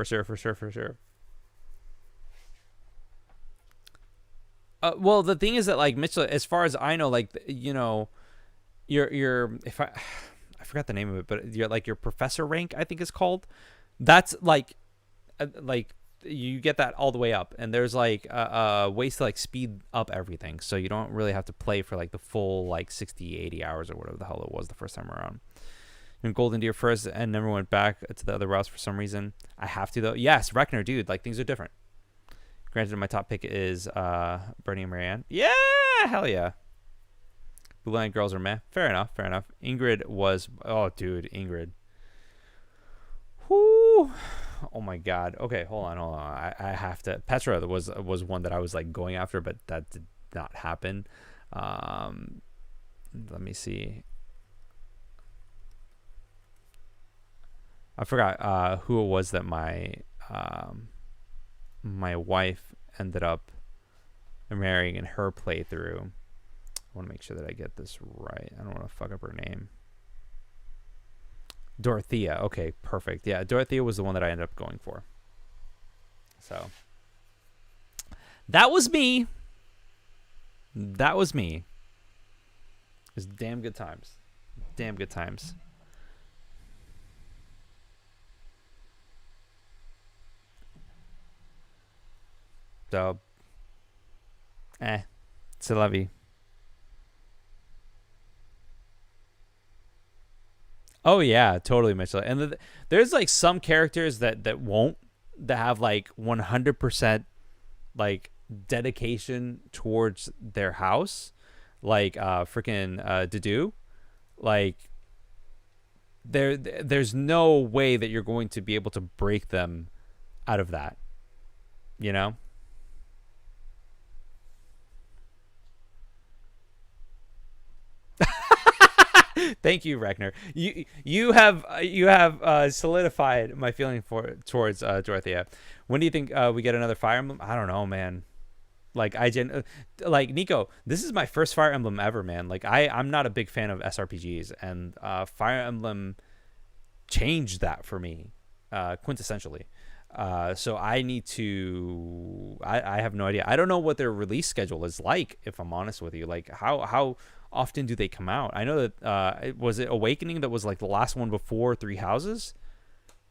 Well, the thing is that, like, Mitchell, as far as I know, like, you know, your if I forgot the name of it, but your professor rank, I think is called. That's like you get that all the way up, and there's like ways to like speed up everything, so you don't really have to play for like the full like 60-80 hours or whatever the hell it was the first time around. And Golden Deer first, and never went back to the other routes for some reason. I have to, though. Yes, Reckner, dude, like, things are different. Granted, my top pick is Bernie and Marianne. Yeah, hell yeah. Blue Line girls are meh. Fair enough. Ingrid was, oh dude, Ingrid. Whoo. Oh my god. Okay, hold on. I have to. Petra was one that I was like going after, but that did not happen. Let me see. I forgot who it was that my wife ended up marrying in her playthrough. I want to make sure that I get this right. I don't want to fuck up her name. Dorothea. Okay, perfect. Yeah, Dorothea was the one that I ended up going for. So that was me. It was damn good times. So, c'est la vie. Oh yeah, totally, Mitchell. And there's like some characters that have like 100% like dedication towards their house, like freaking Dedu. Like there's no way that you're going to be able to break them out of that, you know. Thank you, Reckner. You have solidified my feeling towards Dorothea. When do you think we get another Fire Emblem? I don't know, man. Like like Nico, this is my first Fire Emblem ever, man. Like I'm not a big fan of SRPGs, and Fire Emblem changed that for me, quintessentially. So I need to. I have no idea. I don't know what their release schedule is like, if I'm honest with you. Like how often do they come out? I know that was it Awakening that was like the last one before Three Houses.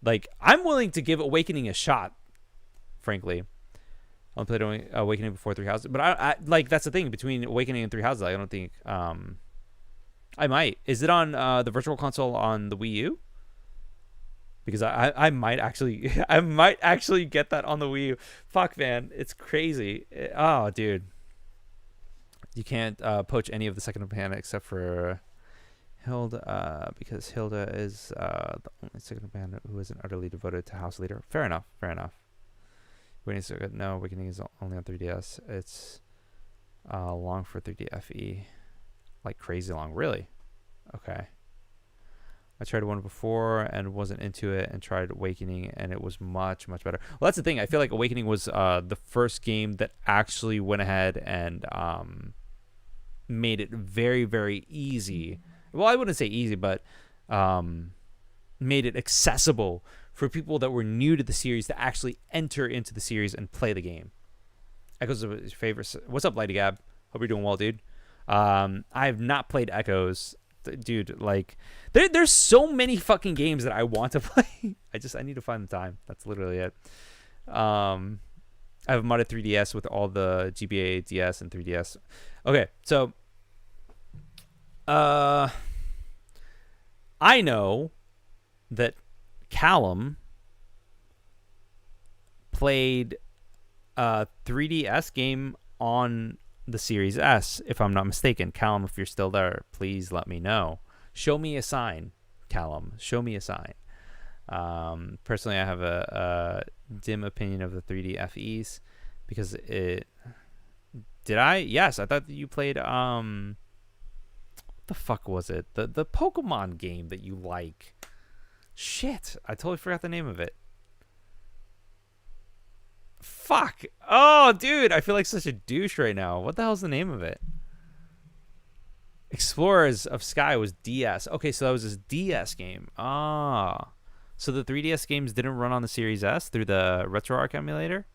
Like, I'm willing to give Awakening a shot, frankly. I'll play Awakening before Three Houses, but I like, that's the thing between Awakening and Three Houses. I don't think I might. Is it on the Virtual Console on the Wii U? Because I might actually get that on the Wii U. Fuck, man, it's crazy. Oh, dude. You can't poach any of the second companion except for Hilda, because Hilda is the only second companion who isn't utterly devoted to House Leader. Fair enough. No, Awakening is only on 3DS. It's long for 3D FE. Like crazy long. Really? Okay. I tried one before and wasn't into it, and tried Awakening, and it was much, much better. Well, that's the thing. I feel like Awakening was the first game that actually went ahead and made it very, very easy. Well, I wouldn't say easy, but made it accessible for people that were new to the series to actually enter into the series and play the game. Echoes of his favorites. What's up, Lighty Gab? Hope you're doing well, dude. I have not played Echoes. Dude, like there's so many fucking games that I want to play. I need to find the time. That's literally it. I have a modded 3DS with all the GBA DS and 3DS. Okay, so I know that Callum played a 3DS game on the Series S, if I'm not mistaken. Callum, if you're still there, please let me know. Show me a sign, Callum. Show me a sign. Personally, I have a dim opinion of the 3D FEs because it. Did I? Yes, I thought that you played. What the fuck was it? The Pokemon game that you like. Shit, I totally forgot the name of it. Fuck. Oh, dude, I feel like such a douche right now. What the hell's the name of it? Explorers of Sky was DS. Okay, so that was his DS game. Ah. So the 3DS games didn't run on the Series S through the RetroArch emulator?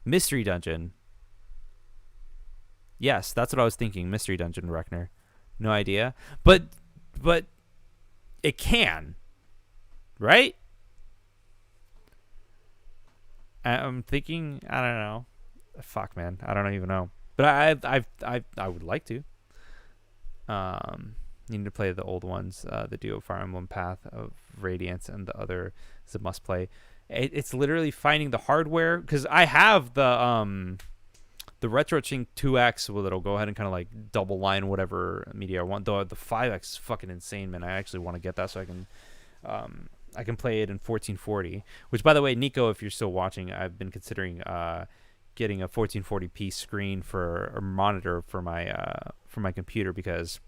Mystery Dungeon. Yes, that's what I was thinking. Mystery Dungeon, Reckner. No idea. But it can. Right? I'm thinking, I don't know. Fuck, man. I don't even know. But I would like to. You need to play the old ones, the Duo Fire Emblem Path of Radiance, and the other is a must play. It's literally finding the hardware, because I have the RetroChink 2X, well, it'll go ahead and kind of like double line whatever media I want. Though the 5X is fucking insane, man. I actually want to get that so I can play it in 1440. Which, by the way, Nico, if you're still watching, I've been considering getting a 1440p screen or monitor for my computer, because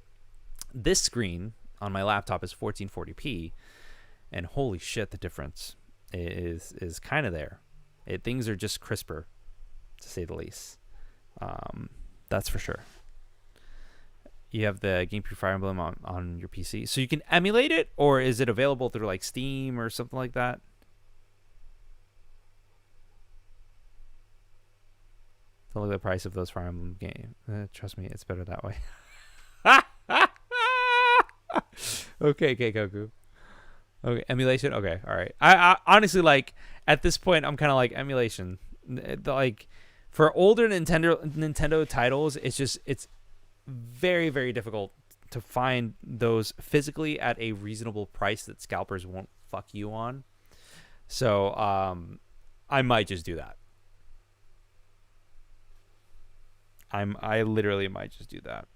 this screen on my laptop is 1440p, and holy shit, the difference is kind of there. Things are just crisper, to say the least. That's for sure. You have the GameCube Fire Emblem on your PC, so you can emulate it, or is it available through like Steam or something like that? Don't look at the price of those Fire Emblem games. Trust me, it's better that way. Okay, Goku. Okay, emulation. Okay, all right. I honestly, like, at this point, I'm kind of like emulation. Like, for older Nintendo titles, it's very, very difficult to find those physically at a reasonable price that scalpers won't fuck you on. So I might just do that. I literally might just do that.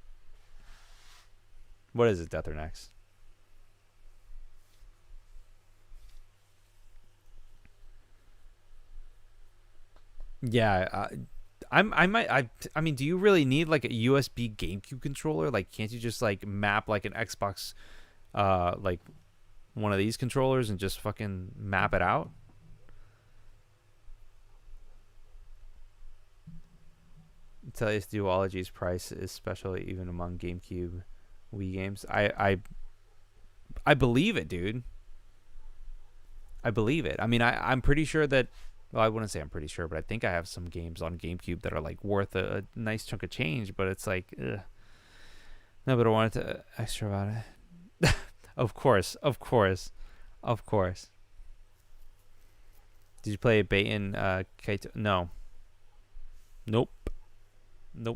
What is it, Death or Next? Yeah, I mean, do you really need like a USB GameCube controller? Like, can't you just like map like an Xbox, like one of these controllers and just fucking map it out? Telius Duology's price is special even among GameCube Wii games. I believe it, dude. I believe it. I mean, I'm pretty sure that. Well, I wouldn't say I'm pretty sure, but I think I have some games on GameCube that are like worth a nice chunk of change. But it's like, ugh. No, but I wanted to extra about it. Of course. Did you play Baton Kaito? No. Nope. You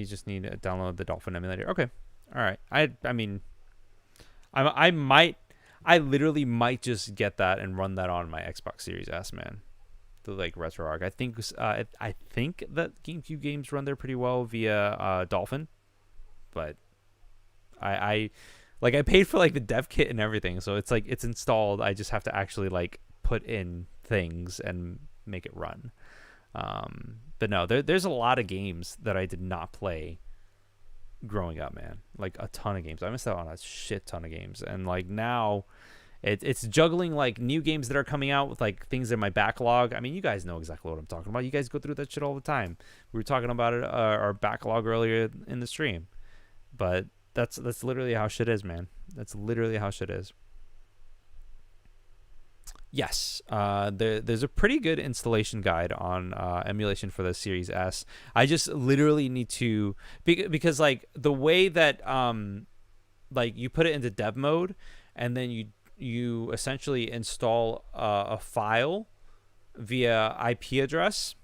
just need to download the Dolphin emulator. Okay. All right. I mean, I literally might just get that and run that on my Xbox Series S, man. The like RetroArch. I think that GameCube games run there pretty well via Dolphin, but I paid for like the dev kit and everything, so it's like it's installed. I just have to actually like put in things and make it run. But no, there's a lot of games that I did not play growing up, man. Like a ton of games. I missed out on a shit ton of games, and like now it's juggling like new games that are coming out with like things in my backlog. I mean, you guys know exactly what I'm talking about. You guys go through that shit all the time. We were talking about it, our backlog earlier in the stream, but that's literally how shit is, man. That's literally how shit is. Yes, there's a pretty good installation guide on emulation for the Series S. I just literally need to because like the way that like you put it into dev mode, and then you essentially install a file via IP address,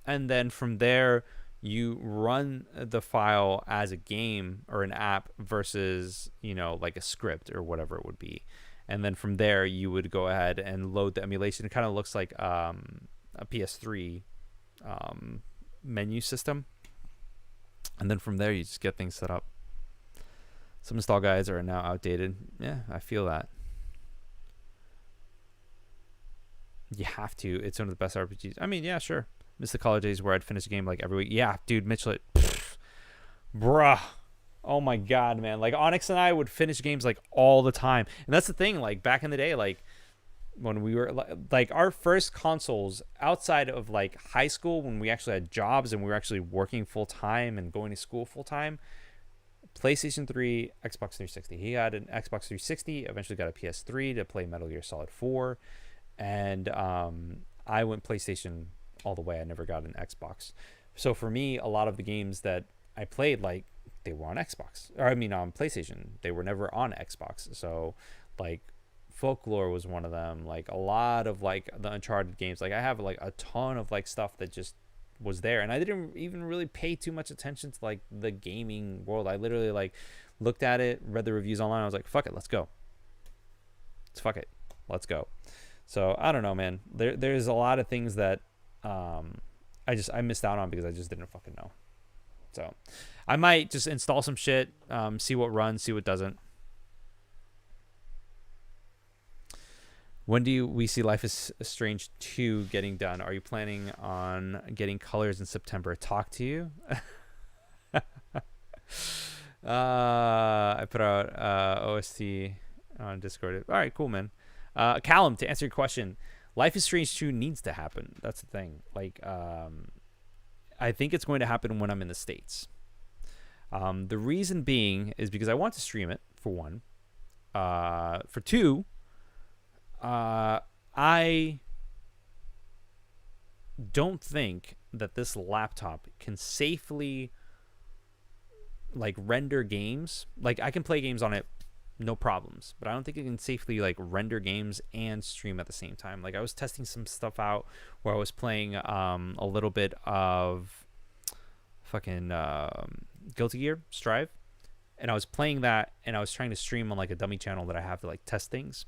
and then from there you run the file as a game or an app versus like a script or whatever it would be. And then from there, you would go ahead and load the emulation. It kind of looks like a PS3 menu system. And then from there, you just get things set up. Some install guides are now outdated. Yeah, I feel that. You have to. It's one of the best RPGs. I mean, yeah, sure. Miss the college days where I'd finish a game like every week. Yeah, dude, Mitchell. Bruh. Oh my god, man. Like Onyx and I would finish games like all the time. And that's the thing, like back in the day, like when we were like our first consoles outside of like high school, when we actually had jobs and we were actually working full time and going to school full time, PlayStation 3, Xbox 360. He had an Xbox 360, eventually got a PS3 to play Metal Gear Solid 4. And I went PlayStation all the way. I never got an Xbox. So for me, a lot of the games that I played, like they were on Xbox, or I mean on PlayStation. They were never on Xbox. So like Folklore was one of them. Like a lot of like the Uncharted games. Like I have like a ton of like stuff that just was there, and I didn't even really pay too much attention to like the gaming world. I literally like looked at it, read the reviews online. I was like, fuck it, let's go. Fuck it, let's go. So I don't know, man. There's a lot of things that I missed out on because I just didn't fucking know. So I might just install some shit, see what runs, see what doesn't. When do we see Life is Strange 2 getting done? Are you planning on getting colors in September? Talk to you. I put out OST on Discord. All right, cool, man. Callum, to answer your question, Life is Strange 2 needs to happen. That's the thing. Like, I think it's going to happen when I'm in the States. The reason being is because I want to stream it, for one. For two, I don't think that this laptop can safely like render games. Like I can play games on it, no problems, but I don't think it can safely like render games and stream at the same time. Like I was testing some stuff out where I was playing a little bit of fucking Guilty Gear Strive, and I was playing that, and I was trying to stream on like a dummy channel that I have to like test things,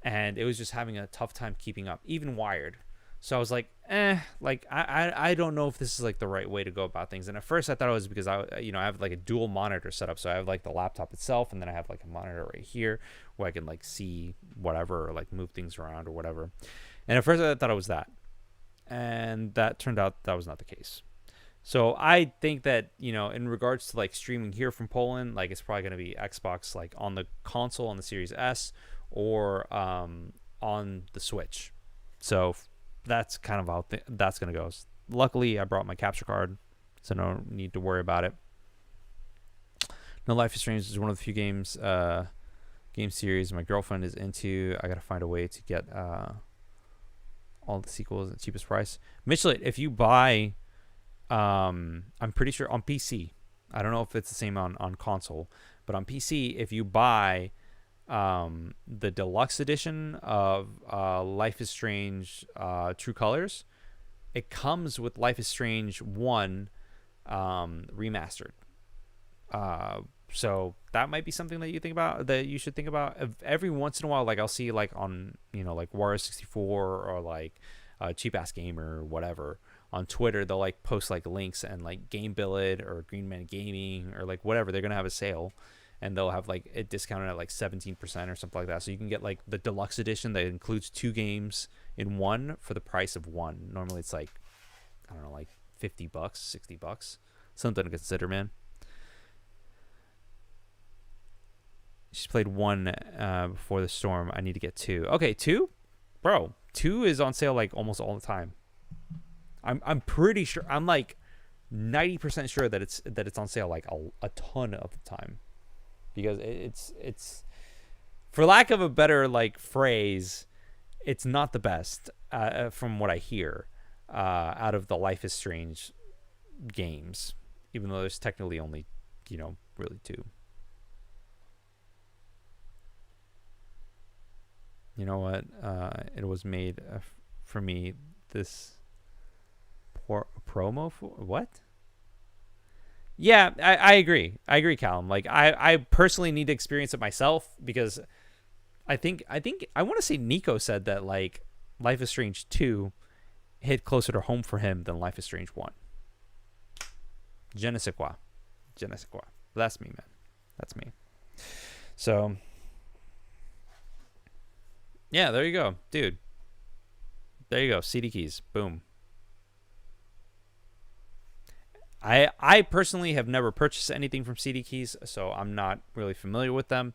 and it was just having a tough time keeping up, even wired. So I was like, like I don't know if this is like the right way to go about things. And at first I thought it was because I have like a dual monitor setup. So I have like the laptop itself, and then I have like a monitor right here where I can like see whatever, or like move things around or whatever. And at first I thought it was that, and that turned out that was not the case. So I think that, in regards to like streaming here from Poland, like it's probably going to be Xbox, like on the console, on the Series S, or on the Switch. So that's kind of how that's going to go. Luckily, I brought my capture card, so no need to worry about it. No Life is Strange is one of the few game series my girlfriend is into. I got to find a way to get all the sequels at the cheapest price. Mitchell, if you buy, I'm pretty sure on PC, I don't know if it's the same on console, but on PC, if you buy the deluxe edition of Life is Strange True Colors, it comes with Life is Strange 1 remastered. So that might be something that you should think about. Every once in a while, like I'll see like on like Wario 64 or like Cheap Ass Gamer or whatever on Twitter, they'll like post like links, and like Game Billet or Green Man Gaming or like whatever, they're gonna have a sale, and they'll have like it discounted at like 17% or something like that. So you can get like the deluxe edition that includes 2 games in one for the price of one. Normally it's like, I don't know, like $50, $60, something to consider, man. She's played 1 before the storm. I need to get 2. Okay, 2, bro. 2 is on sale like almost all the time. I'm pretty sure. I'm like 90% sure that it's on sale like a ton of the time, because it's for lack of a better like phrase, it's not the best from what I hear out of the Life is Strange games, even though there's technically only really 2. You know what? It was made for me. This promo for what? Yeah, I agree. I agree, Callum. Like I personally need to experience it myself, because I think I want to say Nico said that like Life is Strange 2 hit closer to home for him than Life is Strange 1. Je ne sais quoi. Je ne sais quoi. That's me, man. That's me. So yeah, there you go, dude. There you go. CD keys. Boom. I personally have never purchased anything from CD keys, so I'm not really familiar with them.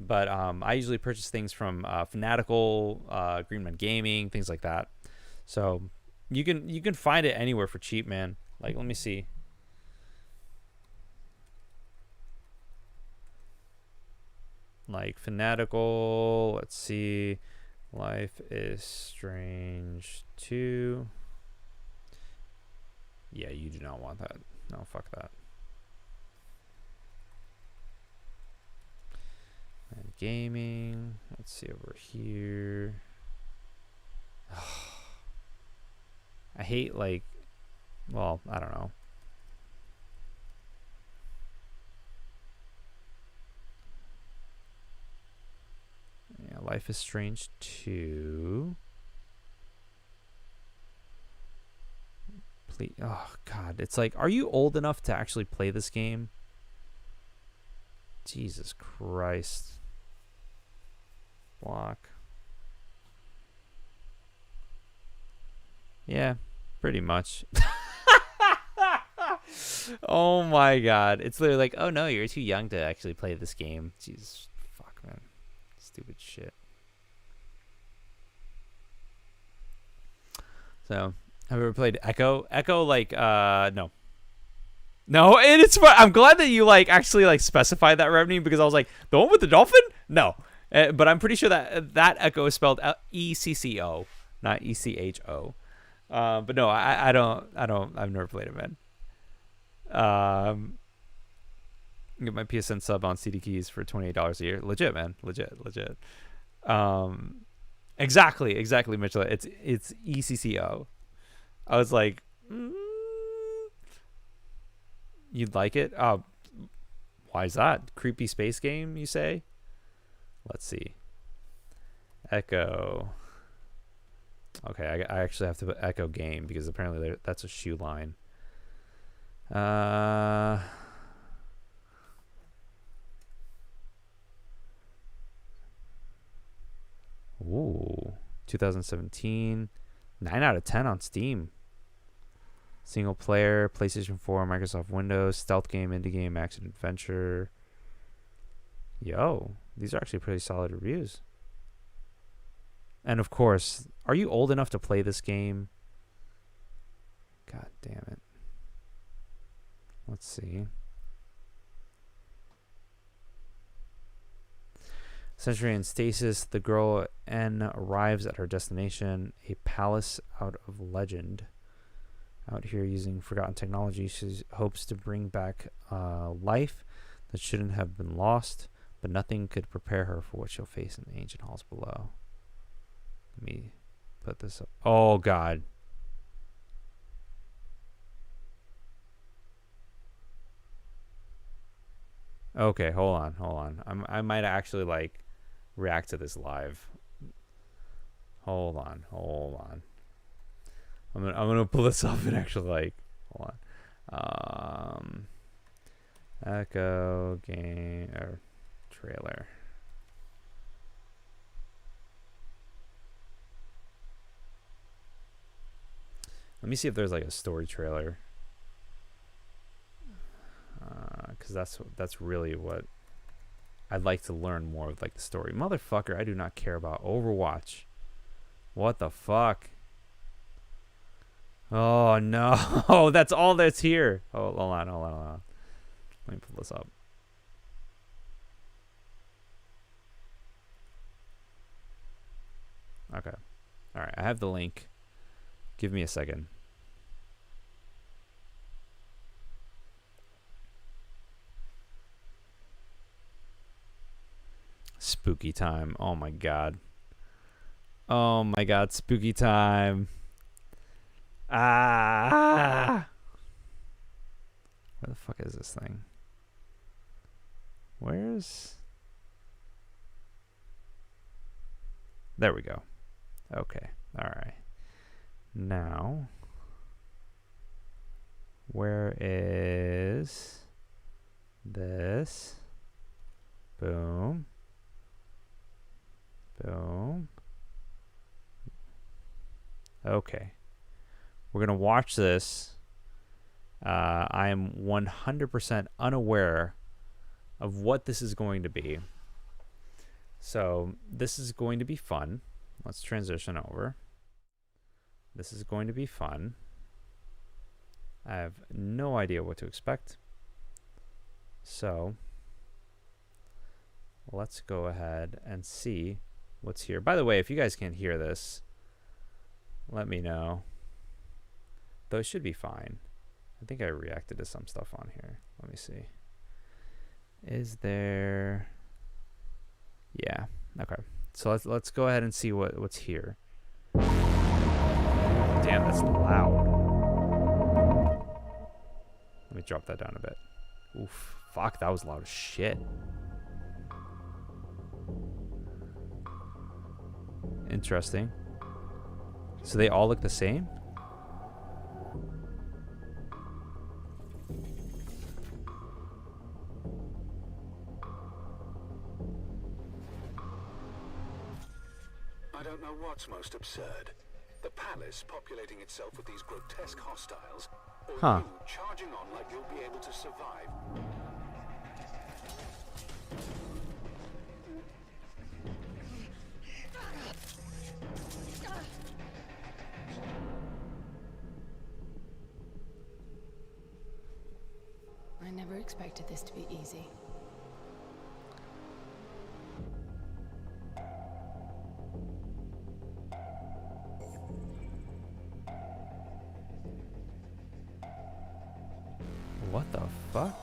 But I usually purchase things from Fanatical, Greenman Gaming, things like that. So you can find it anywhere for cheap, man. Like, let me see. Like Fanatical, let's see. Life is Strange 2. Yeah, you do not want that. No, fuck that. And gaming. Let's see over here. I hate like, well, I don't know. Yeah, Life is Strange 2. Please, oh God, it's like, are you old enough to actually play this game? Jesus Christ. Block. Yeah, pretty much. Oh my God. It's literally like, oh no, you're too young to actually play this game. Jesus, fuck, man. Stupid shit. So, have you ever played Echo? Echo, like, no. No, and it's fun. I'm glad that you, like, actually, like, specified that revenue, because I was like, the one with the dolphin? No. But I'm pretty sure that Echo is spelled ECCO, not ECHO. But no, I don't, I've never played it, man. Get my PSN sub on CD keys for $28 a year. Legit, man. Legit. Exactly, Mitchell. It's ECCO. I was like, you'd like it? Why is that? Creepy space game, you say? Let's see. Echo. Okay, I actually have to put Echo game, because apparently that's a shoe line. Ooh, 2017, 9 out of 10 on Steam. Single player, PlayStation 4, Microsoft Windows, stealth game, indie game, action adventure. Yo, these are actually pretty solid reviews. And of course, are you old enough to play this game? God damn it. Let's see. Century in stasis, the girl N arrives at her destination, a palace out of legend. Out here using forgotten technology, she hopes to bring back life that shouldn't have been lost, but nothing could prepare her for what she'll face in the ancient halls below. Let me put this up. Oh, God. Okay, hold on. I might actually, like, react to this live. Hold on. I'm gonna pull this up and actually, like, hold on. Echo game or trailer. Let me see if there's like a story trailer, because that's really what I'd like to learn more of like the story. Motherfucker, I do not care about Overwatch. What the fuck? Oh no, that's all that's here. Oh, hold on. Let me pull this up. Okay. All right, I have the link. Give me a second. Spooky time. Oh my god. Oh my god, spooky time. Ah! Where the fuck is this thing? Where's... There we go. Okay. All right. Now, where is this? Boom. Boom. Okay. We're going to watch this. I am 100% unaware of what this is going to be. So this is going to be fun. Let's transition over. This is going to be fun. I have no idea what to expect. So let's go ahead and see what's here. By the way, if you guys can't hear this, let me know. Though it should be fine. I think I reacted to some stuff on here. Let me see. Is there... Yeah. Okay. So let's go ahead and see what's here. Damn, that's loud. Let me drop that down a bit. Oof. Fuck, that was loud as shit. Interesting. So they all look the same? I don't know what's most absurd. The palace populating itself with these grotesque hostiles, or you charging on like you'll be able to survive. I never expected this to be easy. What the fuck?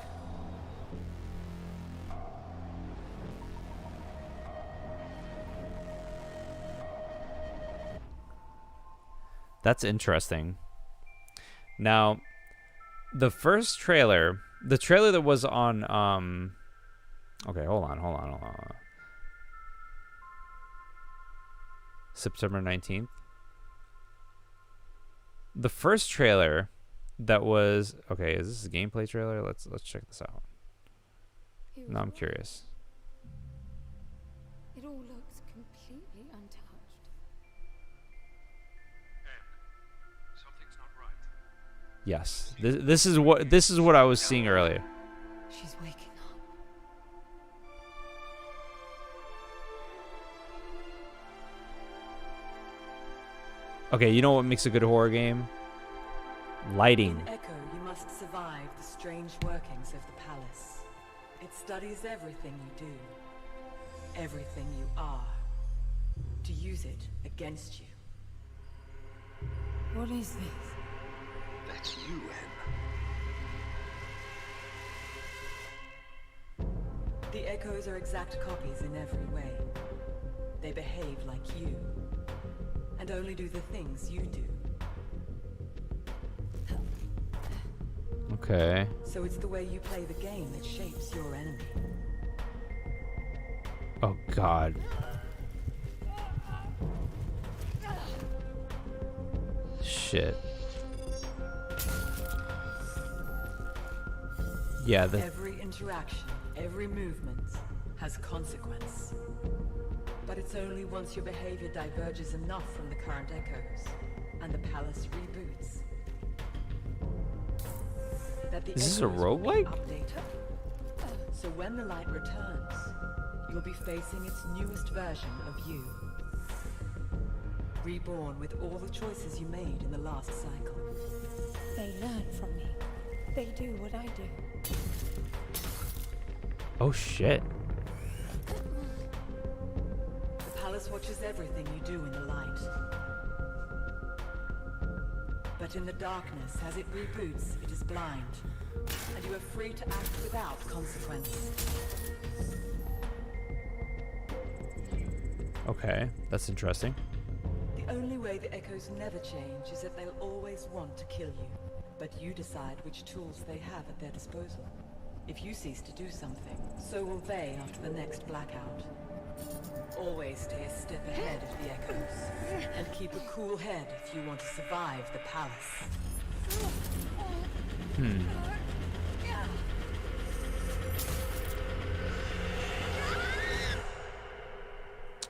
That's interesting. Now, the first trailer, the trailer that was on, okay, hold on. September 19th. The first trailer that was, okay, is this a gameplay trailer? Let's check this out. No, I'm curious. It all looks completely untouched. Something's not right. Yes, this is what I was seeing earlier. She's waking up. Okay, you know what makes a good horror game? Lighting. In Echo, you must survive the strange workings of the palace. It studies everything you do, everything you are, to use it against you. What is this? That's you, Em. The Echoes are exact copies in every way. They behave like you, and only do the things you do. Okay. So it's the way you play the game that shapes your enemy. Oh God. Shit. Yeah, Every interaction, every movement has consequence. But it's only once your behavior diverges enough from the current Echoes, and the palace reboots, that the Is this a Echoes will be roguelike? updated. So when the light returns, you'll be facing its newest version of you. Reborn with all the choices you made in the last cycle. They learn from me. They do what I do. Oh shit. The palace watches everything you do in the light. But in the darkness, as it reboots, it is blind. And you are free to act without consequence. Okay, that's interesting. The only way the echoes never change is that they'll always want to kill you. But you decide which tools they have at their disposal. If you cease to do something, so will they after the next blackout. Always stay a step ahead of the echoes. And keep a cool head if you want to survive the palace.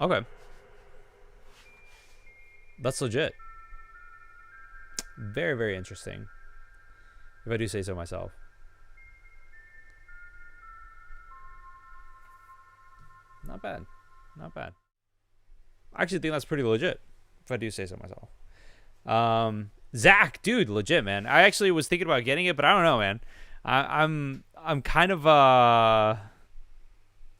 Okay. That's legit. Very, very interesting. If I do say so myself. Not bad. Not bad. I actually think that's pretty legit. If I do say so myself. Zach, dude, legit, man. I actually was thinking about getting it, but I don't know, man. I'm kind of I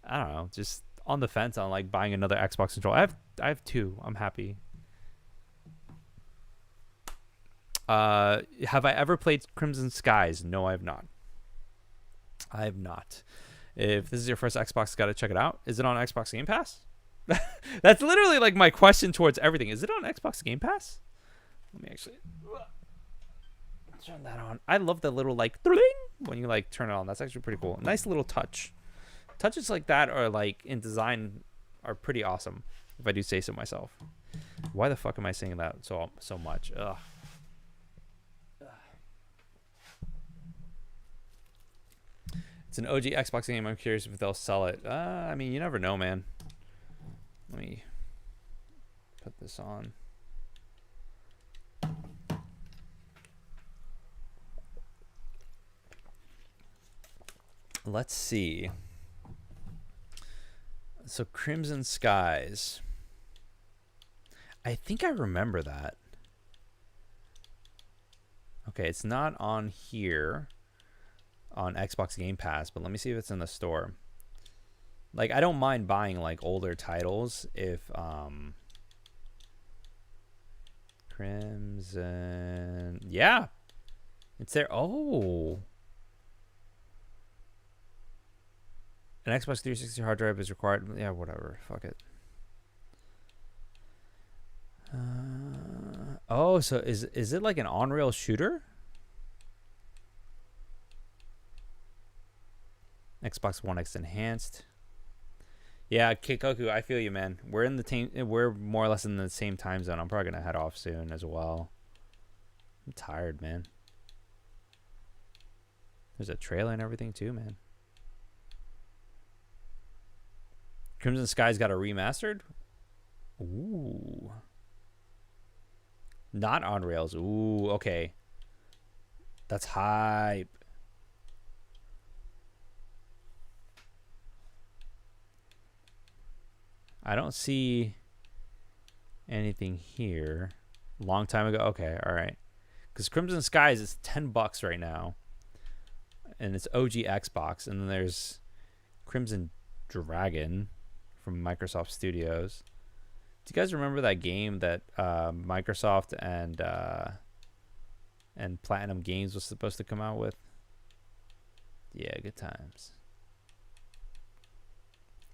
don't know, just on the fence on like buying another Xbox controller. I have two. I'm happy. Have I ever played Crimson Skies? No, I have not. I have not. If this is your first Xbox, got to check it out. Is it on Xbox Game Pass? That's literally like my question towards everything. Is it on Xbox Game Pass? Let me actually turn that on. I love the little like when you like turn it on. That's actually pretty cool. Nice little touch. Touches like that are like in design are pretty awesome, if I do say so myself. Why the fuck am I saying that so much? Ugh. It's an OG Xbox game. I'm curious if they'll sell it. I mean, you never know, man. Let me put this on. Let's see. So Crimson Skies. I think I remember that. Okay, it's not on here on Xbox Game Pass, but let me see if it's in the store. Like, I don't mind buying like older titles if Crimson, yeah, it's there. Oh, an Xbox 360 hard drive is required. Yeah, whatever, fuck it. Oh, so is it like an on-rail shooter? Xbox One X enhanced. Yeah, Kikoku, I feel you, man. We're more or less in the same time zone. I'm probably gonna head off soon as well. I'm tired, man. There's a trailer and everything too, man. Crimson Skies got a remastered. Ooh. Not on rails. Ooh, okay. That's hype. I don't see anything here. Long time ago. Okay, all right. Because Crimson Skies is $10 right now, and it's OG Xbox. And then there's Crimson Dragon from Microsoft Studios. Do you guys remember that game that Microsoft and Platinum Games was supposed to come out with? Yeah, good times.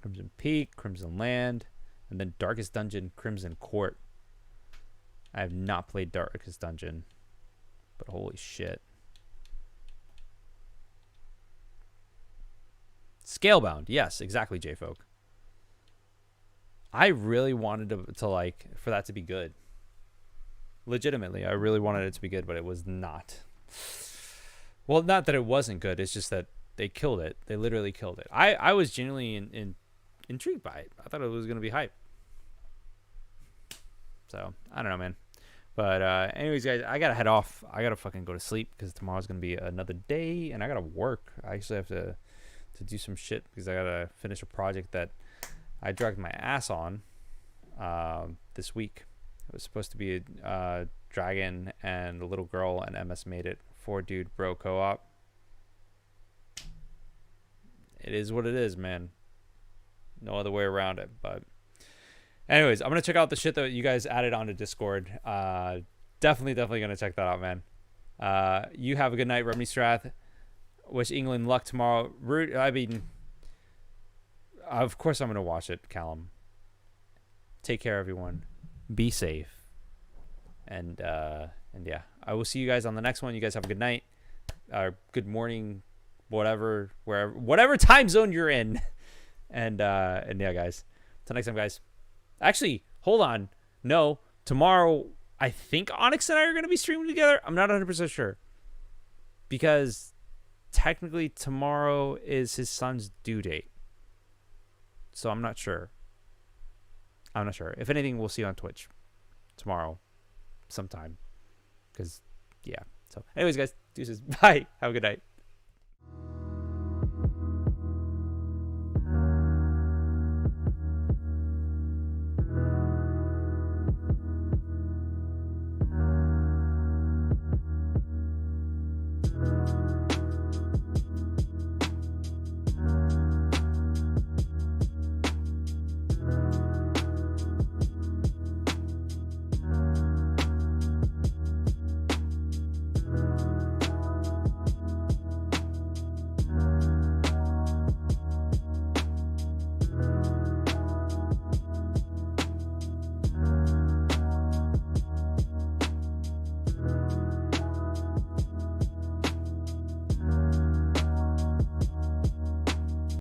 Crimson Peak, Crimson Land, and then Darkest Dungeon, Crimson Court. I have not played Darkest Dungeon, but holy shit. Scalebound, yes, exactly, J-Folk. I really wanted to like, for that to be good. Legitimately, I really wanted it to be good, but it was not. Well, not that it wasn't good, it's just that they killed it. They literally killed it. I was genuinely intrigued by it. I thought it was going to be hype. So, I don't know, man. But anyways, guys, I got to head off. I got to fucking go to sleep because tomorrow's going to be another day, and I got to work. I actually have to do some shit because I got to finish a project that I dragged my ass on this week. It was supposed to be a dragon and a little girl, and MS made it 4-dude bro co-op. It is what it is, man. No other way around it. But anyways, I'm going to check out the shit that you guys added onto Discord. Definitely going to check that out, man. You have a good night, Remedy Strath. Wish England luck tomorrow. I mean, of course I'm going to watch it, Callum. Take care, everyone. Be safe. And yeah, I will see you guys on the next one. You guys have a good night. Good morning, whatever time zone you're in. And yeah, guys. Till next time, guys. Actually, hold on. No, tomorrow I think Onyx and I are going to be streaming together. I'm not 100% sure. Because technically tomorrow is his son's due date. So I'm not sure. If anything, we'll see on Twitch tomorrow sometime. Because, yeah. So anyways, guys, deuces. Bye. Have a good night.